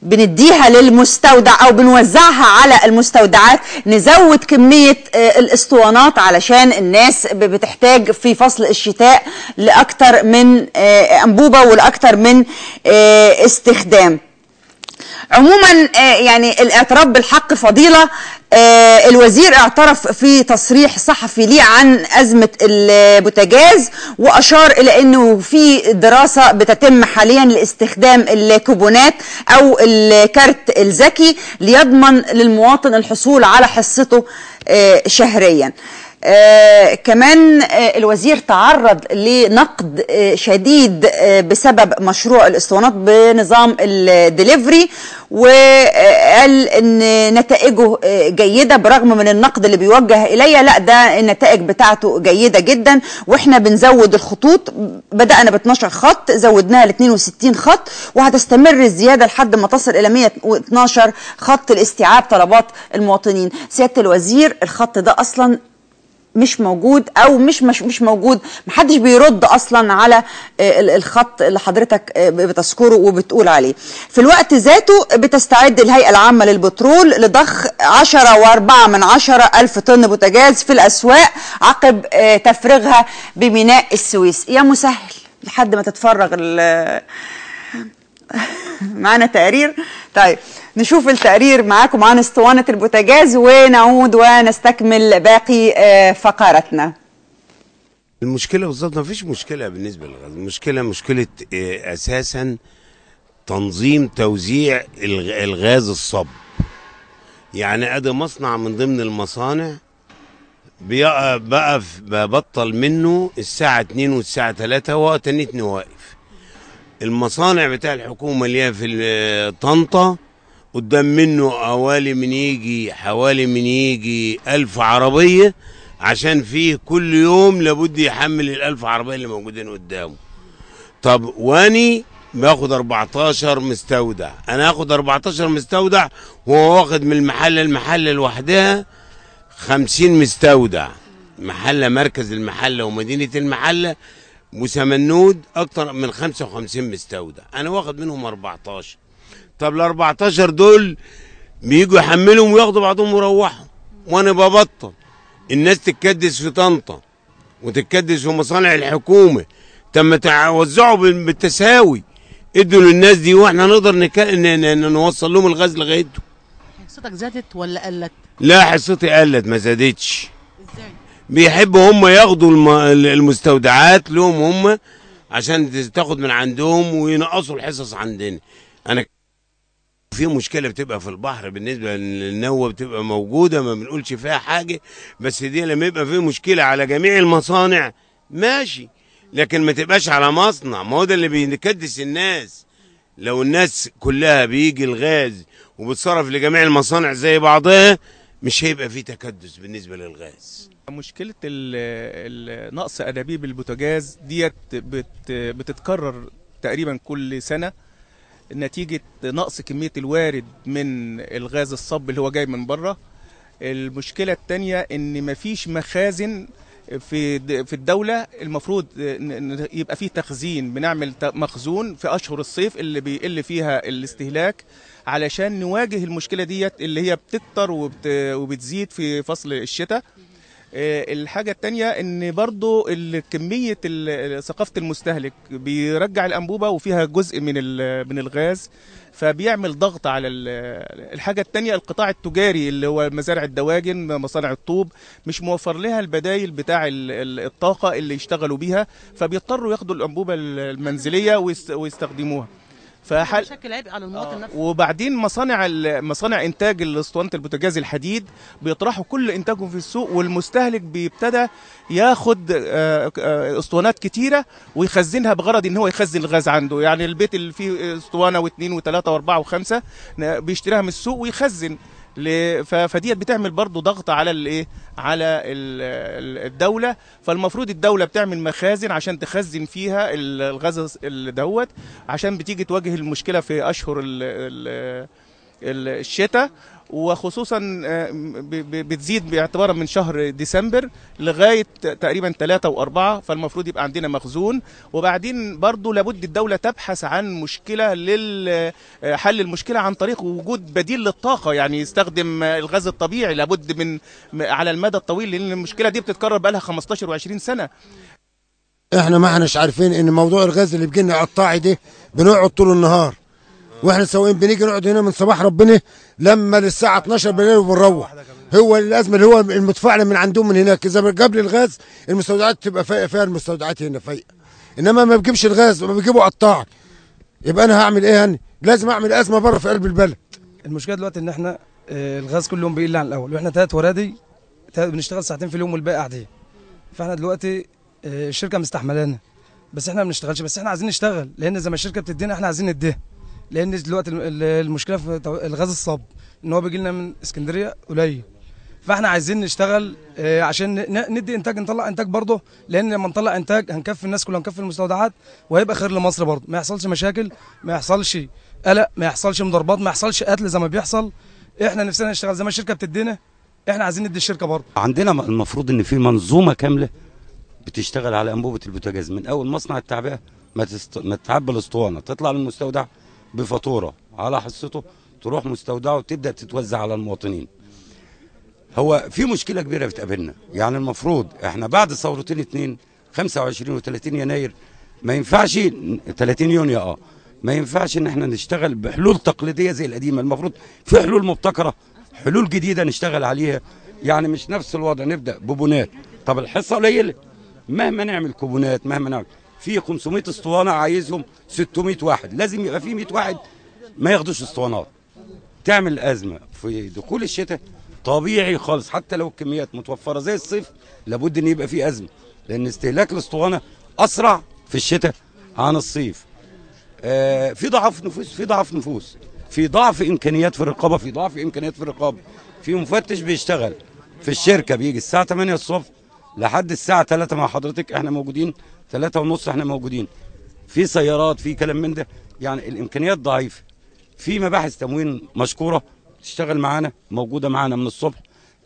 بنديها للمستودع او بنوزعها على المستودعات، نزود كمية الاسطوانات علشان الناس بتحتاج في فصل الشتاء لأكتر من أنبوبة ولأكتر من استخدام. عموما يعني الاعتراف بالحق فضيلة. الوزير اعترف في تصريح صحفي ليه عن أزمة البوتاجاز وأشار إلى أنه في دراسة بتتم حاليا لاستخدام الكوبونات أو الكارت الذكي ليضمن للمواطن الحصول على حصته شهريا. كمان الوزير تعرض لنقد شديد بسبب مشروع الاسطوانات بنظام الدليفري، وقال ان نتائجه جيدة برغم من النقد اللي بيوجه الي. لا ده النتائج بتاعته جيدة جدا، واحنا بنزود الخطوط. بدأنا ب 12 خط زودناها ل 62 خط وهتستمر الزيادة لحد ما تصل الى 112 خط لاستيعاب طلبات المواطنين. سيادة الوزير الخط ده اصلا مش موجود او مش موجود، محدش بيرد اصلا على الخط اللي حضرتك بتذكره وبتقول عليه. في الوقت ذاته بتستعد الهيئة العامة للبترول لضخ 10.4 ألف طن بوتاجاز في الاسواق عقب تفريغها بميناء السويس. يا مسهل لحد ما تتفرغ معانا تقرير. طيب نشوف التقرير معاكم عن اسطوانة البوتاجاز ونعود ونستكمل باقي فقراتنا. المشكلة بالظبط ما فيش مشكلة بالنسبة للغاز، المشكلة مشكلة أساسا تنظيم توزيع الغاز الصب. يعني أدي مصنع من ضمن المصانع بقى ببطل منه الساعة 2 والساعة 3 وقت نتني واقف. المصانع بتاع الحكومة اللي هي في طنطا قدام منه حوالي من يجي 1000 عربية، عشان فيه كل يوم لابد يحمل ال1000 عربية اللي موجودين قدامه. طب واني باخد 14 مستودع، انا هاخد 14 مستودع وهو واخد من المحلة لوحدها 50 مستودع. محلة مركز المحلة ومدينة المحلة وسمنود اكتر من 55 مستودع، انا واخد منهم 14. طب ال 14 دول بيجوا يحملهم وياخدوا بعضهم ويروحوا، وانا ببطل. الناس تتكدس في طنطا وتتكدس في مصانع الحكومه. طب ما توزعوا بالتساوي، ادوا للناس دي واحنا نقدر نوصل لهم الغاز لغايتهم. حصتك زادت ولا قلت؟ لا حصتي قلت ما زادتش. ازاي؟ بيحبوا هم ياخدوا المستودعات لهم هم عشان تاخد من عندهم وينقصوا الحصص عندنا. انا في مشكله بتبقى في البحر بالنسبه للنوة بتبقى موجوده ما بنقولش فيها حاجه، بس دي لما يبقى في مشكله على جميع المصانع ماشي، لكن ما تبقاش على مصنع. ما هو ده اللي بيكدس الناس. لو الناس كلها بيجي الغاز وبتصرف لجميع المصانع زي بعضها مش هيبقى في تكدس بالنسبه للغاز. مشكله نقص انابيب البوتاجاز ديت بتتكرر تقريبا كل سنه نتيجه نقص كميه الوارد من الغاز الصب اللي هو جاي من بره. المشكله الثانيه ان مفيش مخازن في الدولة. المفروض يبقى فيه تخزين، بنعمل مخزون في أشهر الصيف اللي بيقل فيها الاستهلاك علشان نواجه المشكلة ديت اللي هي بتكتر وبتزيد في فصل الشتاء. الحاجة التانية ان برضو كمية ثقافة المستهلك بيرجع الأنبوبة وفيها جزء من الغاز، فبيعمل ضغط على الحاجة التانية. القطاع التجاري اللي هو مزارع الدواجن، مصانع الطوب، مش موفر لها البدايل بتاع الطاقة اللي يشتغلوا بيها، فبيضطروا ياخدوا الأنبوبة المنزلية ويستخدموها. بشكل عبء على المواطن نفسه. وبعدين مصانع انتاج اسطوانه البوتاجاز الحديد بيطرحوا كل انتاجهم في السوق، والمستهلك بيبتدى ياخد اسطوانات كتيره ويخزنها بغرض ان هو يخزن الغاز عنده. يعني البيت اللي فيه اسطوانه واثنين وثلاثه واربعه وخمسه بيشتريها من السوق ويخزن. فديت بتعمل برضو ضغط على الدولة. فالمفروض الدولة بتعمل مخازن عشان تخزن فيها الغاز دوت، عشان بتيجي تواجه المشكلة في أشهر الشتاء، وخصوصا بتزيد باعتبارا من شهر ديسمبر لغاية تقريبا 3 و4. فالمفروض يبقى عندنا مخزون. وبعدين برضو لابد الدولة تبحث عن مشكلة حل المشكلة عن طريق وجود بديل للطاقة، يعني يستخدم الغاز الطبيعي لابد من على المدى الطويل، لأن المشكلة دي بتتكرر بقى لها 15 و20 سنة. احنا ما احناش عارفين ان موضوع الغاز اللي بيجينا قطاعي ده بنقعد طول النهار، واحنا سواقين بنيجي نقعد هنا من صباح ربنا لما للساعه 12 بالليل وبنروح. هو الازمه اللي هو المتفاعله من عندهم من هناك. اذا قبل الغاز المستودعات تبقى فايقه، فيها المستودعات هنا فايقه، انما ما بجيبش الغاز ما بيجيبوا قطاعي، يبقى انا هعمل ايه؟ هني لازم اعمل ازمه بره في قلب البلد. المشكله دلوقتي ان احنا الغاز كل يوم بيقل عن الاول، واحنا 3 ورادي بنشتغل ساعتين في اليوم والباقي قاعدين. فاحنا دلوقتي الشركه مستحملانا، بس احنا ما بنشتغلش. بس احنا عايزين نشتغل، لان زي ما الشركه بتدينا احنا عايزين نديها. لان دلوقتي المشكله في الغاز الصب ان هو بيجي لنا من اسكندريه قليل، فاحنا عايزين نشتغل عشان ندي انتاج، نطلع انتاج برضه، لان لما نطلع انتاج هنكفي الناس كلها، هنكفي المستودعات، وهيبقى خير لمصر برضه. ما يحصلش مشاكل، ما يحصلش قلق، ما يحصلش مضاربات، ما يحصلش قتل زي ما بيحصل. احنا نفسنا نشتغل زي ما الشركه بتدينا، احنا عايزين ندي الشركه برضه. عندنا المفروض ان في منظومه كامله بتشتغل على انبوبه البوتاجاز، من اول مصنع التعبئه ما تعبى الاسطوانه تطلع للمستودع بفاتوره على حصته، تروح مستودعه وتبدا تتوزع على المواطنين. هو في مشكله كبيره بتقابلنا، يعني المفروض احنا بعد ثورتين 2 25 و30 يناير ما ينفعش 30 يونيو ما ينفعش ان احنا نشتغل بحلول تقليديه زي القديمه. المفروض في حلول مبتكره، حلول جديده نشتغل عليها. يعني مش نفس الوضع نبدا ببونات، طب الحصه قليله، مهما نعمل كوبونات، مهما نعمل في 500 اسطوانه عايزهم 600 واحد، لازم يبقى في 100 واحد ما ياخدوش اسطوانات. تعمل ازمه في دخول الشتاء طبيعي خالص، حتى لو الكميات متوفره زي الصيف لابد ان يبقى في ازمه، لان استهلاك الاسطوانه اسرع في الشتاء عن الصيف. في ضعف نفوس، في ضعف امكانيات في الرقابه، في مفتش بيشتغل في الشركه بيجي الساعه 8 الصبح لحد الساعه 3 مع حضرتك، احنا موجودين 3:30 احنا موجودين. في سيارات، في كلام من ده، يعني الامكانيات ضعيفه. في مباحث تموين مشكوره تشتغل معانا، موجوده معانا من الصبح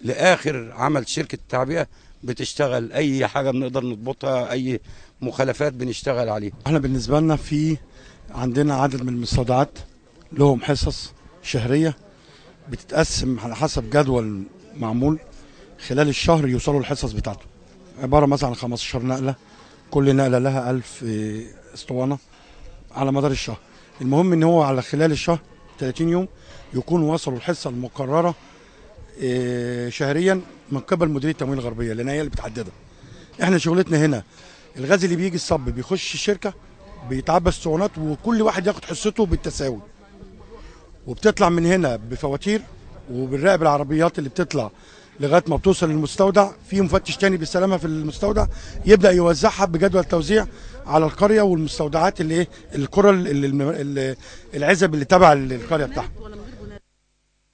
لاخر عمل شركه التعبئه، بتشتغل اي حاجه بنقدر نضبطها، اي مخالفات بنشتغل عليها. احنا بالنسبه لنا في عندنا عدد من المستودعات لهم حصص شهريه بتتقسم على حسب جدول معمول، خلال الشهر يوصلوا الحصص بتاعته، عباره مثلا عن 15 نقله، كل نقله لها 1000 اسطوانه على مدار الشهر. المهم ان هو على خلال الشهر 30 يوم يكونوا وصلوا الحصه المقرره شهريا من قبل مديريه التموين الغربيه، لان هي اللي بتحددها. احنا شغلتنا هنا الغاز اللي بيجي الصب بيخش الشركه بيتعبى اسطوانات، وكل واحد ياخد حصته بالتساوي، وبتطلع من هنا بفواتير، وبنراقب العربيات اللي بتطلع لغايه ما بتوصل للمستودع. في مفتش تاني بيستلمها في المستودع، يبدا يوزعها بجدول توزيع على القريه والمستودعات اللي القرى العزب اللي تبع القريه بتاعها.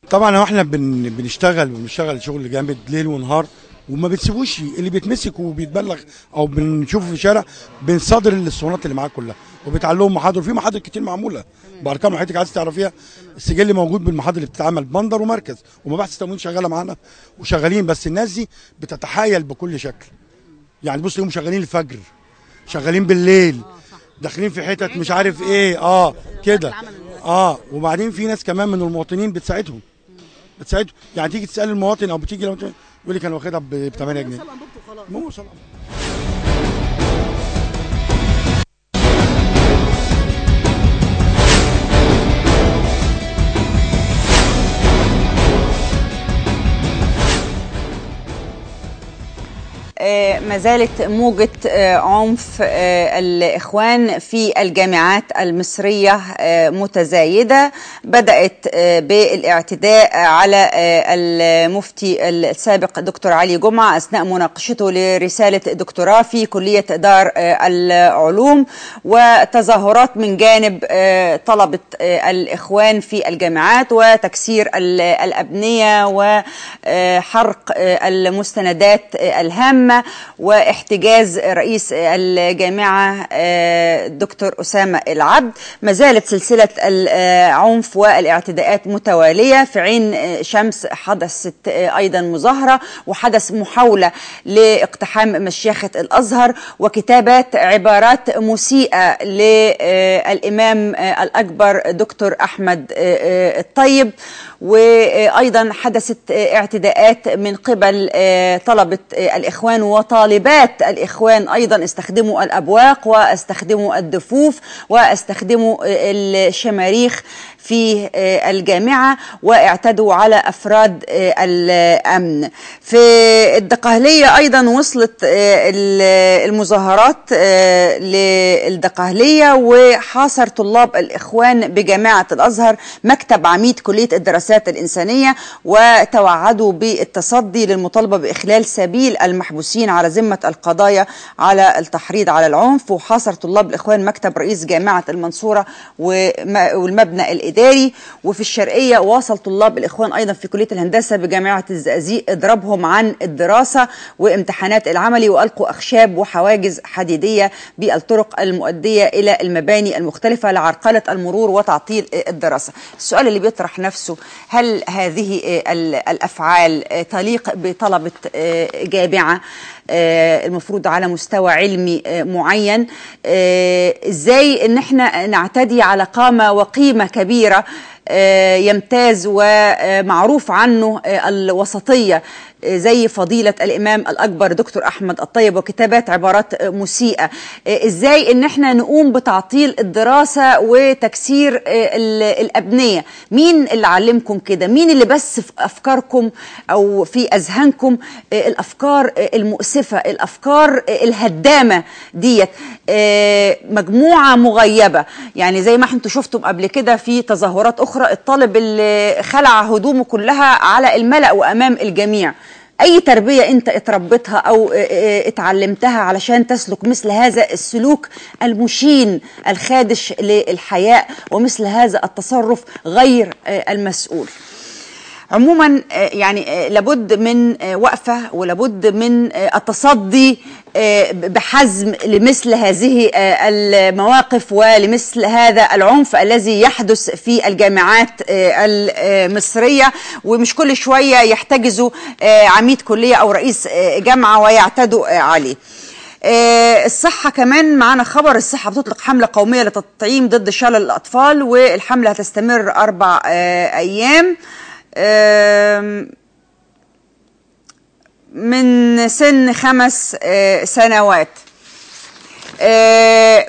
طبعا احنا بنشتغل شغل جامد ليل ونهار، وما بتسيبوش اللي بيتمسك وبيتبلغ او بنشوفه في الشارع، بنصادر الاسطوانات اللي معاه كلها وبيتعلموا محاضر. في محاضر كتير معموله بارقام حضرتك عايز تعرفيها، السجل موجود بالمحاضر اللي بتتعمل بندر ومركز، ومباحث التموين شغاله معانا وشغالين. بس الناس دي بتتحايل بكل شكل، يعني بص يوم شغالين الفجر، شغالين بالليل، داخلين في حتت مش عارف ايه كده وبعدين في ناس كمان من المواطنين بتساعدهم يعني تيجي تسال المواطن او بتيجي يقول لك انا واخدها ب 8 جنيه. مو صلاح. ما زالت موجة عنف الإخوان في الجامعات المصرية متزايدة. بدأت بالاعتداء على المفتي السابق دكتور علي جمعة أثناء مناقشته لرسالة دكتوراه في كلية دار العلوم، وتظاهرات من جانب طلبة الإخوان في الجامعات وتكسير الأبنية وحرق المستندات الهامة واحتجاز رئيس الجامعة دكتور أسامة العبد. ما زالت سلسلة العنف والاعتداءات متوالية. في عين شمس حدثت أيضا مظاهرة وحدث محاولة لاقتحام مشيخة الأزهر وكتابات عبارات مسيئة للإمام الأكبر دكتور أحمد الطيب. وأيضا حدثت اعتداءات من قبل طلبة الإخوان وطالبات الإخوان، أيضا استخدموا الأبواق واستخدموا الدفوف واستخدموا الشماريخ في الجامعة واعتدوا على أفراد الأمن. في الدقهلية أيضا وصلت المظاهرات للدقهلية، وحاصر طلاب الإخوان بجامعة الأزهر مكتب عميد كلية الدراسات الإنسانية وتوعدوا بالتصدي للمطالبة بإخلال سبيل المحبوسين على ذمة القضايا على التحريض على العنف. وحاصر طلاب الإخوان مكتب رئيس جامعة المنصورة والمبنى الإداري. وفي الشرقية واصل طلاب الإخوان أيضا في كلية الهندسة بجامعة الزقازيق إضرابهم عن الدراسة وامتحانات العملي، وألقوا أخشاب وحواجز حديدية بالطرق المؤدية إلى المباني المختلفة لعرقلة المرور وتعطيل الدراسة. السؤال اللي بيطرح نفسه، هل هذه الأفعال تليق بطلبة جامعة المفروض على مستوى علمي معين؟ ازاي ان احنا نعتدي على قامة وقيمة كبيرة يمتاز ومعروف عنه الوسطية زي فضيلة الإمام الأكبر دكتور أحمد الطيب وكتابات عبارات مسيئة؟ إزاي إن احنا نقوم بتعطيل الدراسة وتكسير الأبنية؟ مين اللي علمكم كده؟ مين اللي بس في أفكاركم أو في أذهانكم الأفكار المؤسفة، الأفكار الهدامة ديت؟ مجموعة مغيبة، يعني زي ما انتوا شفتم قبل كده في تظاهرات أخرى الطالب اللي خلع هدومه كلها على الملأ وأمام الجميع. أي تربية أنت اتربيتها أو اتعلمتها علشان تسلك مثل هذا السلوك المشين الخادش للحياء ومثل هذا التصرف غير المسؤول؟ عموما يعني لابد من وقفة ولابد من التصدي بحزم لمثل هذه المواقف ولمثل هذا العنف الذي يحدث في الجامعات المصرية. ومش كل شوية يحتجزوا عميد كلية أو رئيس جامعة ويعتدوا عليه. الصحة كمان معنا خبر. الصحة بتطلق حملة قومية للتطعيم ضد شلل الأطفال، والحملة هتستمر 4 أيام من سن 5 سنوات.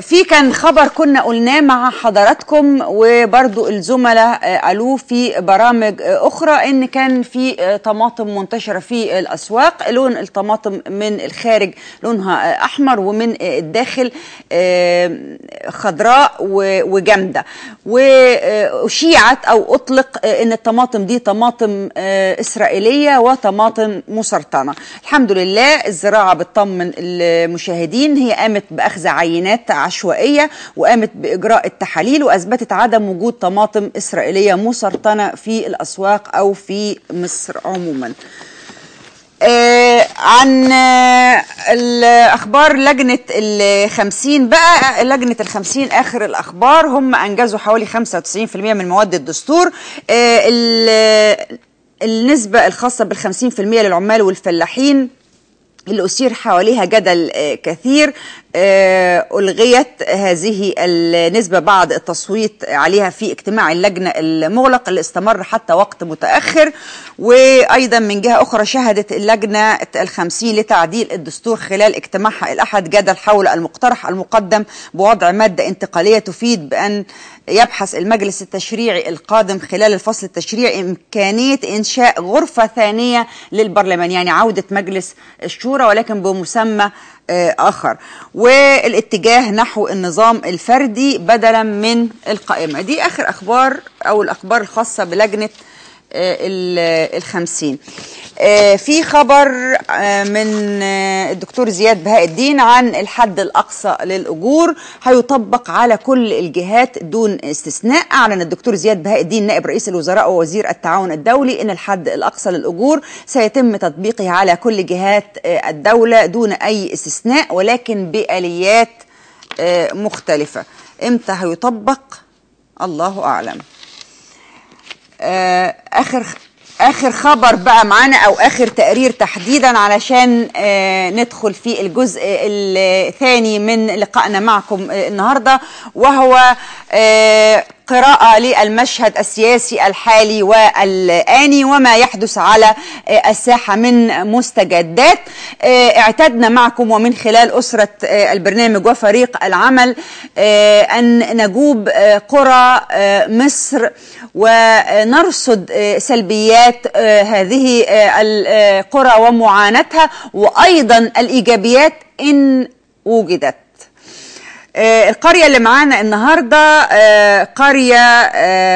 في كان خبر كنا قلناه مع حضراتكم وبرضو الزملاء قالوه في برامج أخرى، إن كان في طماطم منتشرة في الأسواق، لون الطماطم من الخارج لونها أحمر ومن الداخل خضراء وجامدة، وأشيعت أو أطلق إن الطماطم دي طماطم إسرائيلية وطماطم مسرطنة. الحمد لله الزراعة بتطمن المشاهدين، هي قامت بأخذ أخذ عينات عشوائية وقامت بإجراء التحاليل وأثبتت عدم وجود طماطم إسرائيلية مسرطنة في الأسواق أو في مصر عموما. عن الأخبار لجنة ال50 بقى، لجنة ال50 آخر الأخبار هم أنجزوا حوالي 95% من مواد الدستور. النسبة الخاصة بال50% للعمال والفلاحين اللي أثير حواليها جدل كثير، ألغيت هذه النسبة بعد التصويت عليها في اجتماع اللجنة المغلق اللي استمر حتى وقت متأخر. وأيضا من جهة أخرى شهدت اللجنة ال50 لتعديل الدستور خلال اجتماعها الأحد جدل حول المقترح المقدم بوضع مادة انتقالية تفيد بأن يبحث المجلس التشريعي القادم خلال الفصل التشريعي إمكانية إنشاء غرفة ثانية للبرلمان، يعني عودة مجلس الشورى ولكن بمسمى آخر، والاتجاه نحو النظام الفردي بدلا من القائمة. دي آخر أخبار أو الأخبار الخاصة بلجنة ال50. في خبر من الدكتور زياد بهاء الدين عن الحد الأقصى للأجور هيطبق على كل الجهات دون استثناء. أعلن الدكتور زياد بهاء الدين نائب رئيس الوزراء ووزير التعاون الدولي أن الحد الأقصى للأجور سيتم تطبيقه على كل جهات الدولة دون أي استثناء ولكن بآليات مختلفة. إمتى هيطبق؟ الله أعلم. آخر خبر بقى معانا أو آخر تقرير تحديدا علشان ندخل في الجزء الثاني من لقائنا معكم النهاردة، وهو قراءة للمشهد السياسي الحالي والآني وما يحدث على الساحة من مستجدات. اعتدنا معكم ومن خلال أسرة البرنامج وفريق العمل أن نجوب قرى مصر ونرصد سلبيات هذه القرى ومعاناتها وأيضا الإيجابيات إن وجدت. القرية اللي معانا النهاردة قرية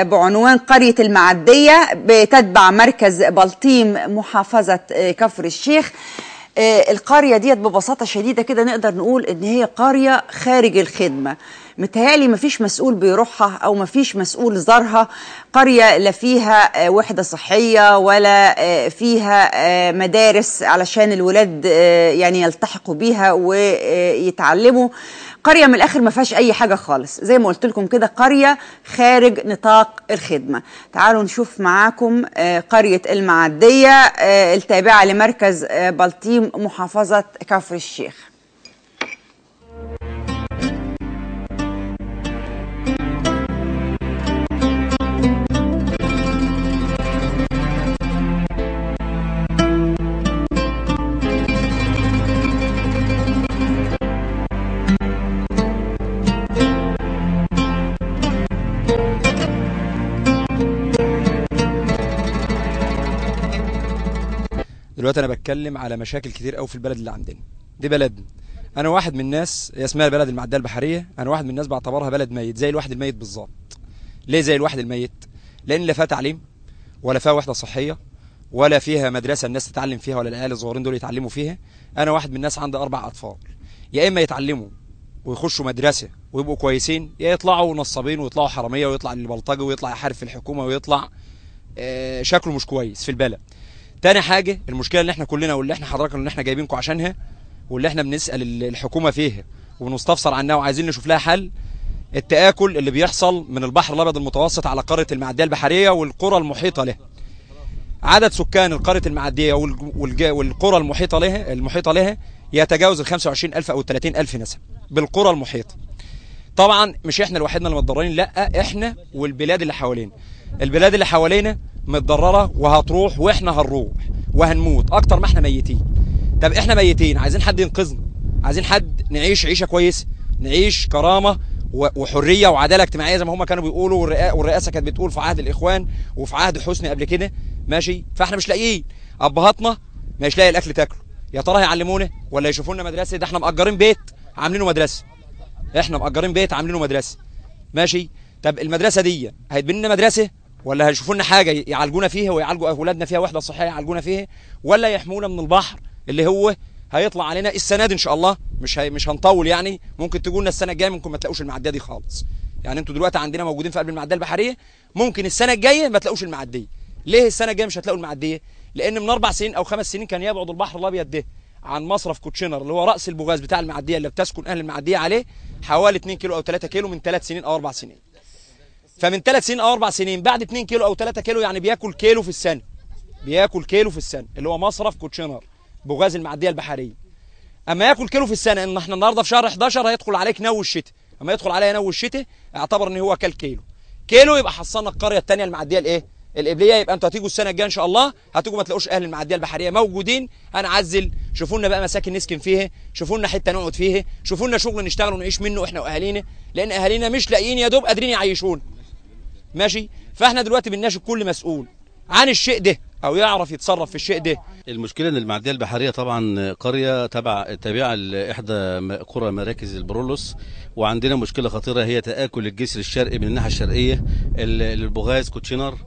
بعنوان قرية المعدية بتتبع مركز بلطيم محافظة كفر الشيخ. القرية ديت ببساطة شديدة كده نقدر نقول ان هي قرية خارج الخدمة، متهيألي مفيش مسؤول بيروحها او مفيش مسؤول زارها. قرية لا فيها وحدة صحية ولا فيها مدارس علشان الولاد يعني يلتحقوا بيها ويتعلموا. قرية من الآخر ما فيهاش أي حاجة خالص، زي ما قلت لكم كده قرية خارج نطاق الخدمة. تعالوا نشوف معاكم قرية المعدية التابعة لمركز بلطيم محافظة كفر الشيخ. دلوقتي انا بتكلم على مشاكل كتير قوي في البلد اللي عندنا. دي بلدنا، انا واحد من الناس، هي اسمها بلد المعديه البحريه، انا واحد من الناس بعتبرها بلد ميت، زي الواحد الميت بالظبط. ليه زي الواحد الميت؟ لان لا فيها تعليم ولا فيها وحده صحيه ولا فيها مدرسه الناس تتعلم فيها ولا العيال الصغيرين دول يتعلموا فيها. انا واحد من الناس عندي 4 اطفال، يا اما يتعلموا ويخشوا مدرسه ويبقوا كويسين، يا يطلعوا نصابين ويطلعوا حراميه ويطلع البلطجي ويطلع يحارب في الحكومه ويطلع شكله مش كويس في البلد. تاني حاجة المشكلة اللي احنا كلنا واللي احنا حضراتكم اللي احنا جايبينكم عشانها واللي احنا بنسأل الحكومة فيها وبنستفسر عنها وعايزين نشوف لها حل، التآكل اللي بيحصل من البحر الأبيض المتوسط على قرية المعدية البحرية والقرى المحيطة لها. عدد سكان القرية المعدية والقرى المحيطة لها يتجاوز ال 25,000 أو 30,000 نسمة بالقرى المحيطة. طبعا مش احنا لوحدنا اللي متضررين، لا احنا والبلاد اللي حوالينا. البلاد اللي حوالينا متضرره وهتروح واحنا هنروح وهنموت اكتر ما احنا ميتين. طب احنا ميتين عايزين حد ينقذنا، عايزين حد نعيش عيشه كويسه، نعيش كرامه وحريه وعداله اجتماعيه زي ما هم كانوا بيقولوا والرئاسه كانت بتقول في عهد الاخوان وفي عهد حسني قبل كده، ماشي؟ فاحنا مش لاقيين، ابهاتنا مش لاقي الاكل تاكله، يا ترى هيعلمونا ولا يشوفوا لنا مدرسه؟ ده احنا مأجرين بيت عاملينه مدرسه، احنا مأجرين بيت عاملينه مدرسه، ماشي؟ طب المدرسه دي هيتبني لنا مدرسه ولا هيشوفوا لنا حاجه يعالجونا فيها ويعالجوا اولادنا فيها، وحده صحيه يعالجونا فيها، ولا يحمونا من البحر اللي هو هيطلع علينا السنه دي ان شاء الله، مش هنطول يعني، ممكن تقولنا السنه الجايه ممكن ما تلاقوش المعديه دي خالص. يعني انتوا دلوقتي عندنا موجودين في قلب المعديه البحريه، ممكن السنه الجايه ما تلاقوش المعديه. ليه السنه الجايه مش هتلاقوا المعديه؟ لان من 4 سنين او 5 سنين كان يبعد البحر الابيض ده عن مصرف كوتشينر اللي هو راس البوغاز بتاع المعديه اللي بتسكن اهل المعديه عليه حوالي 2 كيلو او 3 كيلو من 3 سنين او 4 سنين. فمن 3 سنين او 4 سنين بعد 2 كيلو او 3 كيلو يعني بياكل كيلو في السنه. بياكل كيلو في السنه اللي هو مصرف كوتشينر بوغاز المعديه البحريه. اما ياكل كيلو في السنه، ان احنا النهارده في شهر 11 هيدخل عليك نو الشتاء، اما يدخل عليا نو الشتاء اعتبر ان هو كل كيلو يبقى حصلنا القريه الثانيه المعديه الايه؟ القبليه. يبقى انتوا هتيجوا السنه الجايه ان شاء الله هتيجوا ما تلاقوش اهل المعديه البحريه موجودين. هنعزل، شوفوا لنا بقى مساكن نسكن فيها، شوفوا لنا حته نقعد فيها، شوفوا لنا شغل نشتغل ونعيش منه احنا واهالينا، لان اهالينا مش لاقيين يا دوب قادرين يعيشونا. ماشي؟ فاحنا دلوقتي بنناشد كل مسؤول عن الشيء ده او يعرف يتصرف في الشيء ده. المشكله ان المعديه البحريه طبعا قريه تابعه لاحدى قرى مراكز البرولوس، وعندنا مشكله خطيره هي تاكل الجسر الشرقي من الناحيه الشرقيه للبوغاز كوتشينر،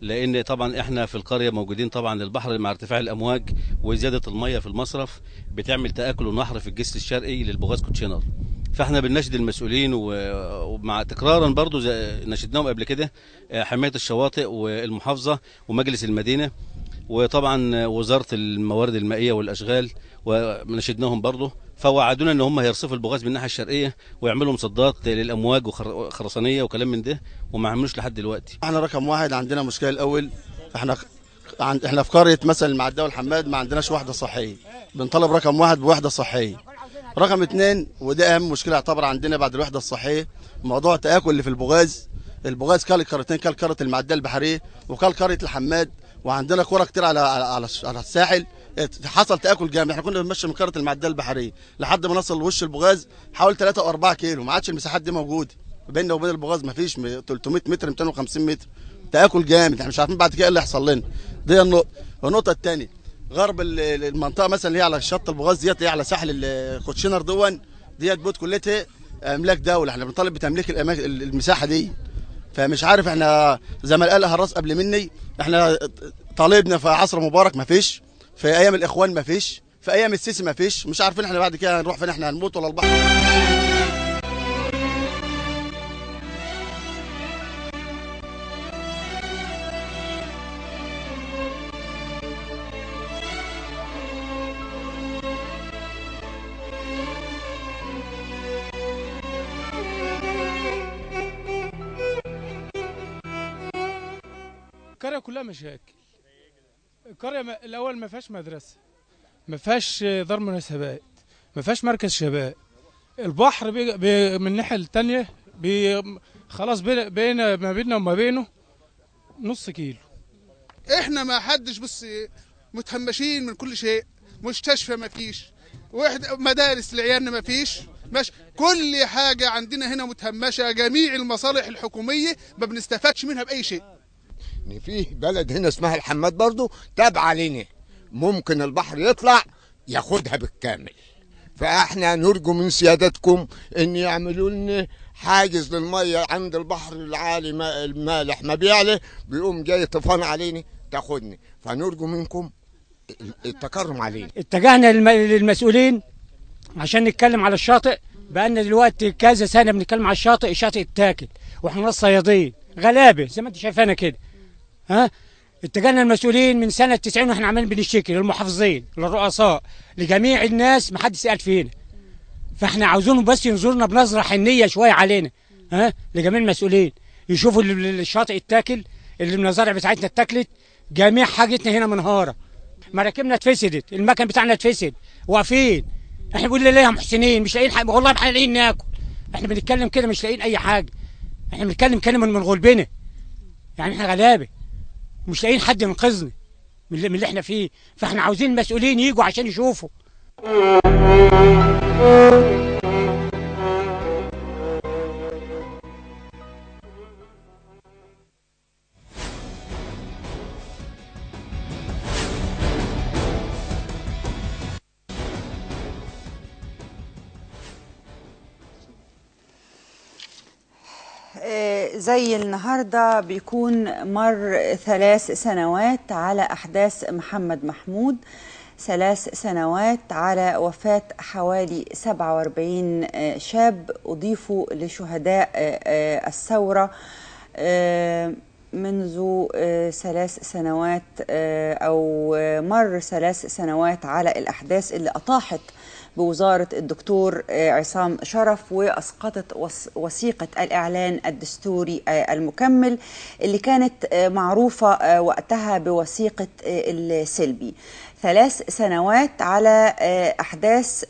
لان طبعا احنا في القريه موجودين طبعا البحر مع ارتفاع الامواج وزياده الميه في المصرف بتعمل تاكل ونحر في الجسر الشرقي للبوغاز كوتشينر. فاحنا بنناشد المسؤولين ومع تكرارا برضو ناشدناهم قبل كده حمايه الشواطئ والمحافظه ومجلس المدينه وطبعا وزاره الموارد المائيه والاشغال، وناشدناهم برضو، فوعدونا ان هم هيرصفوا البوغاز من الناحيه الشرقيه ويعملوا مصدات للامواج وخرسانيه وكلام من ده، وما عملوش لحد دلوقتي. احنا رقم واحد عندنا مشكله الاول، احنا في قريه مثلا المعديه والحماد ما عندناش وحده صحيه، بنطلب رقم واحد بوحده صحيه. رقم 2 وده اهم مشكله يعتبر عندنا بعد الوحده الصحيه، موضوع التاكل اللي في البوغاز. البوغاز كل قريتين، كل قريه المعديه البحريه وكل قريه الحماد، وعندنا قرى كتير على الساحل حصل تاكل جامد. احنا كنا بنمشي من قريه المعديه البحريه لحد ما نصل لوش البوغاز حوالي 3 او 4 كيلو، ما عادش المساحات دي موجوده بيننا وبين البوغاز، ما فيش 300 متر 250 متر تاكل جامد. احنا مش عارفين بعد كده ايه اللي هيحصل لنا. دي النقطه. النقطه الثانيه غرب المنطقه مثلا اللي هي على شط البوغاز ديت، هي على ساحل الكوتشينر ديت بيوت كلها املاك دوله، احنا بنطالب بتمليك المساحه دي. فمش عارف، احنا زي ما قال هراس قبل مني، احنا طالبنا في عصر مبارك ما فيش، في ايام الاخوان ما فيش، في ايام السيسي ما فيش، مش عارفين احنا بعد كده هنروح فين، احنا هنموت ولا البحر. القرية كلها مشاكل. القرية الأول ما فيهاش مدرسة، ما فيهاش دار مناسبات، ما فيهاش مركز شباب. البحر من الناحية التانية خلاص بين ما بيننا وما بينه نص كيلو. احنا ما حدش بص متهمشين من كل شيء، مستشفى ما فيش، مدارس لعيالنا ما فيش، ماشي كل حاجة عندنا هنا متهمشة، جميع المصالح الحكومية ما بنستفادش منها بأي شيء. ان فيه بلد هنا اسمها الحماد برضو تابعه لنا، ممكن البحر يطلع ياخدها بالكامل، فاحنا نرجو من سيادتكم ان يعملوا لنا حاجز للميه عند البحر العالي المالح ما بيعلى بيقوم جاي طوفان علينا تاخدني، فنرجو منكم التكرم علينا. اتجهنا للمسؤولين عشان نتكلم على الشاطئ، بقالنا دلوقتي كذا سنه بنتكلم على الشاطئ، الشاطئ اتاكل واحنا ناس صيادين غلابه زي ما انت شايفانا كده. اتجاهنا المسؤولين من سنه 90 واحنا عمالين بنشتكي للمحافظين للرؤساء لجميع الناس، ما حدش سال فينا. فاحنا عاوزينهم بس ينظرنا بنظره حنيه شويه علينا، لجميع المسؤولين يشوفوا الشاطئ اتاكل، اللي المزارع بتاعتنا اتاكلت، جميع حاجتنا هنا منهاره، مراكبنا اتفسدت، المكن بتاعنا اتفسد، واقفين. احنا بنقول ليه يا محسنين مش لاقيين حاجه؟ والله ما لاقيين ناكل. احنا بنتكلم كده مش لاقيين اي حاجه، احنا بنتكلم كلمه من غلبنا، يعني احنا غلابه مش لاقيين حد ينقذنا من اللي احنا فيه. فاحنا عاوزين المسؤولين يجوا عشان يشوفوا. زي النهاردة بيكون مر 3 سنوات على أحداث محمد محمود. 3 سنوات على وفاة حوالي 47 شاب أضيفوا لشهداء الثورة منذ 3 سنوات أو مر 3 سنوات على الأحداث اللي أطاحت بوزارة الدكتور عصام شرف وأسقطت وثيقة الإعلان الدستوري المكمل اللي كانت معروفة وقتها بوثيقة السلبي. 3 سنوات على أحداث